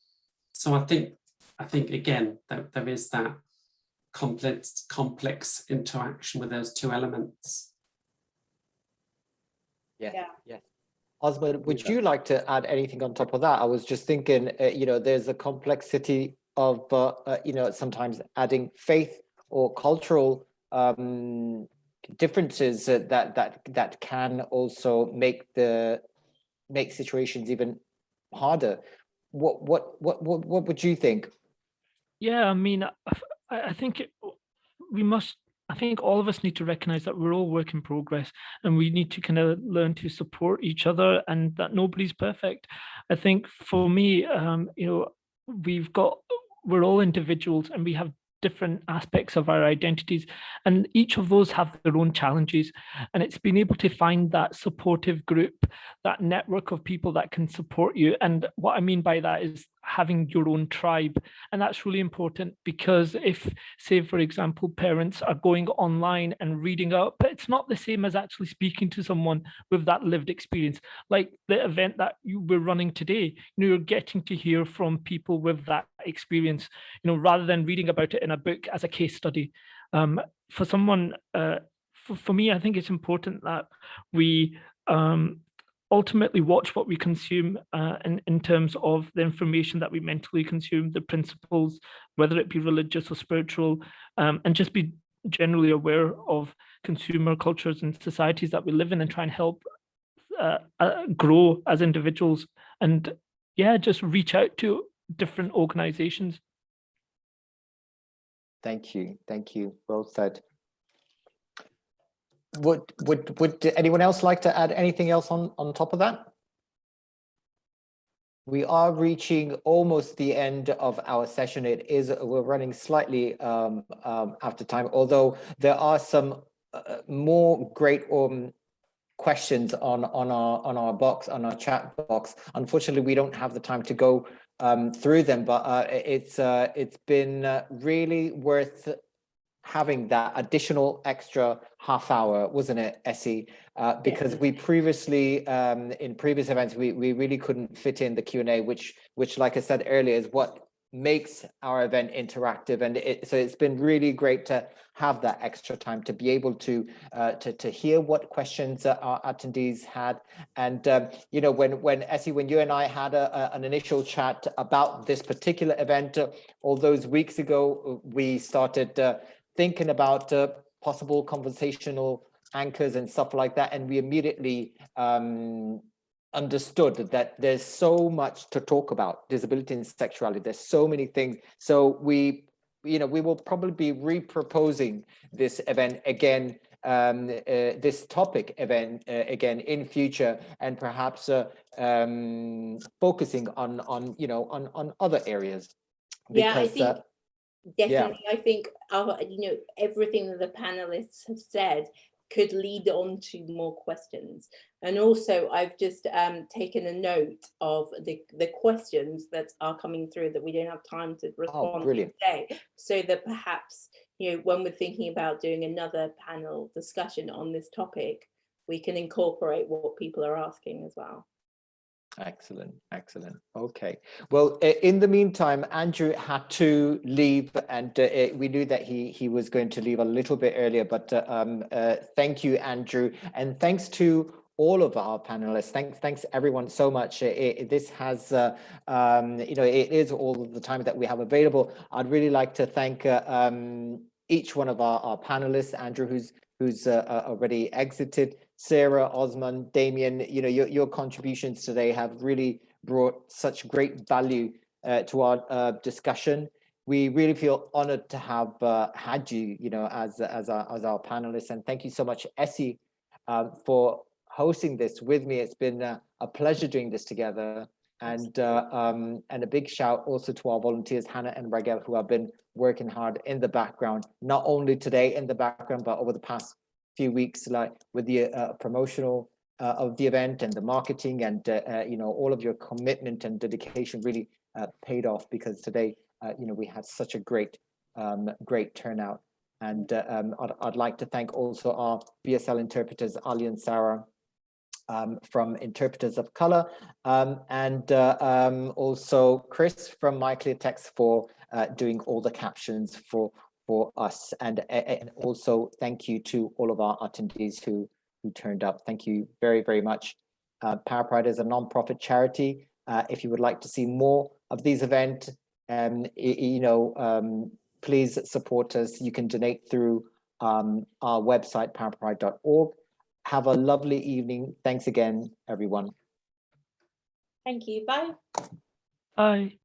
So I think again, there is that complex interaction with those two elements. Yeah. Osman, would you like to add anything on top of that? I was just thinking, you know, there's a complexity of, you know, sometimes adding faith or cultural differences that can also make situations even harder. What would you think? Yeah, I mean, I think I think all of us need to recognize that we're all work in progress and we need to kind of learn to support each other and that nobody's perfect. I think for me, you know, we're all individuals and we have different aspects of our identities, and each of those have their own challenges, and it's being able to find that supportive group, that network of people that can support you. And what I mean by that is having your own tribe, and that's really important, because if, say for example, parents are going online and reading up, it's not the same as actually speaking to someone with that lived experience. Like the event that you were running today, you know, you're getting to hear from people with that experience, you know, rather than reading about it in a book as a case study. For someone, for me, I think it's important that we ultimately watch what we consume in terms of the information that we mentally consume, the principles, whether it be religious or spiritual, and just be generally aware of consumer cultures and societies that we live in, and try and help grow as individuals. And yeah, just reach out to different organizations. Thank you, well said. Would anyone else like to add anything else on top of that? We are reaching almost the end of our session. We're running slightly after time, although there are some more great questions on our chat box. Unfortunately, we don't have the time to go through them, but it's been really worth having that additional extra half hour, wasn't it, Essie? Because we previously, in previous events, we really couldn't fit in the Q&A, which, like I said earlier, is what makes our event interactive. And so it's been really great to have that extra time to be able to hear what questions our attendees had. And you know, when Essie, when you and I had an initial chat about this particular event all those weeks ago, we started thinking about possible conversational anchors and stuff like that, and we immediately understood that there's so much to talk about disability and sexuality. There's so many things. So we will probably be reproposing this event again this topic event again in future, and perhaps focusing on you know on other areas. Yeah, I Because, think definitely. I think you know, everything that the panelists have said could lead on to more questions. And also, I've just taken a note of the questions that are coming through that we don't have time to respond to today, so that perhaps, you know, when we're thinking about doing another panel discussion on this topic, we can incorporate what people are asking as well. Excellent, excellent. Okay. Well, in the meantime, Andrew had to leave, and we knew that he was going to leave a little bit earlier. But thank you, Andrew, and thanks to all of our panelists. Thanks everyone so much. This has, you know, it is all of the time that we have available. I'd really like to thank each one of our panelists. Andrew, who's already exited. Sarah, Osman, Damien, you know, your contributions today have really brought such great value to our discussion. We really feel honored to have had you, you know, as our panelists. And thank you so much, Essie, for hosting this with me. It's been a pleasure doing this together. And a big shout also to our volunteers, Hannah and Ragel, who have been working hard in the background, not only today in the background, but over the past few weeks, like with the promotional of the event and the marketing, and you know, all of your commitment and dedication really paid off, because today you know, we had such a great turnout. And I'd like to thank also our BSL interpreters, Ali and Sarah, from Interpreters of Color, and also Chris from MyClearText for doing all the captions for us, and also thank you to all of our attendees who turned up. Thank you very much. Parapride is a non-profit charity. If you would like to see more of these events, you know, please support us. You can donate through our website, parapride.org. Have a lovely evening. Thanks again, everyone. Thank you. Bye. Bye.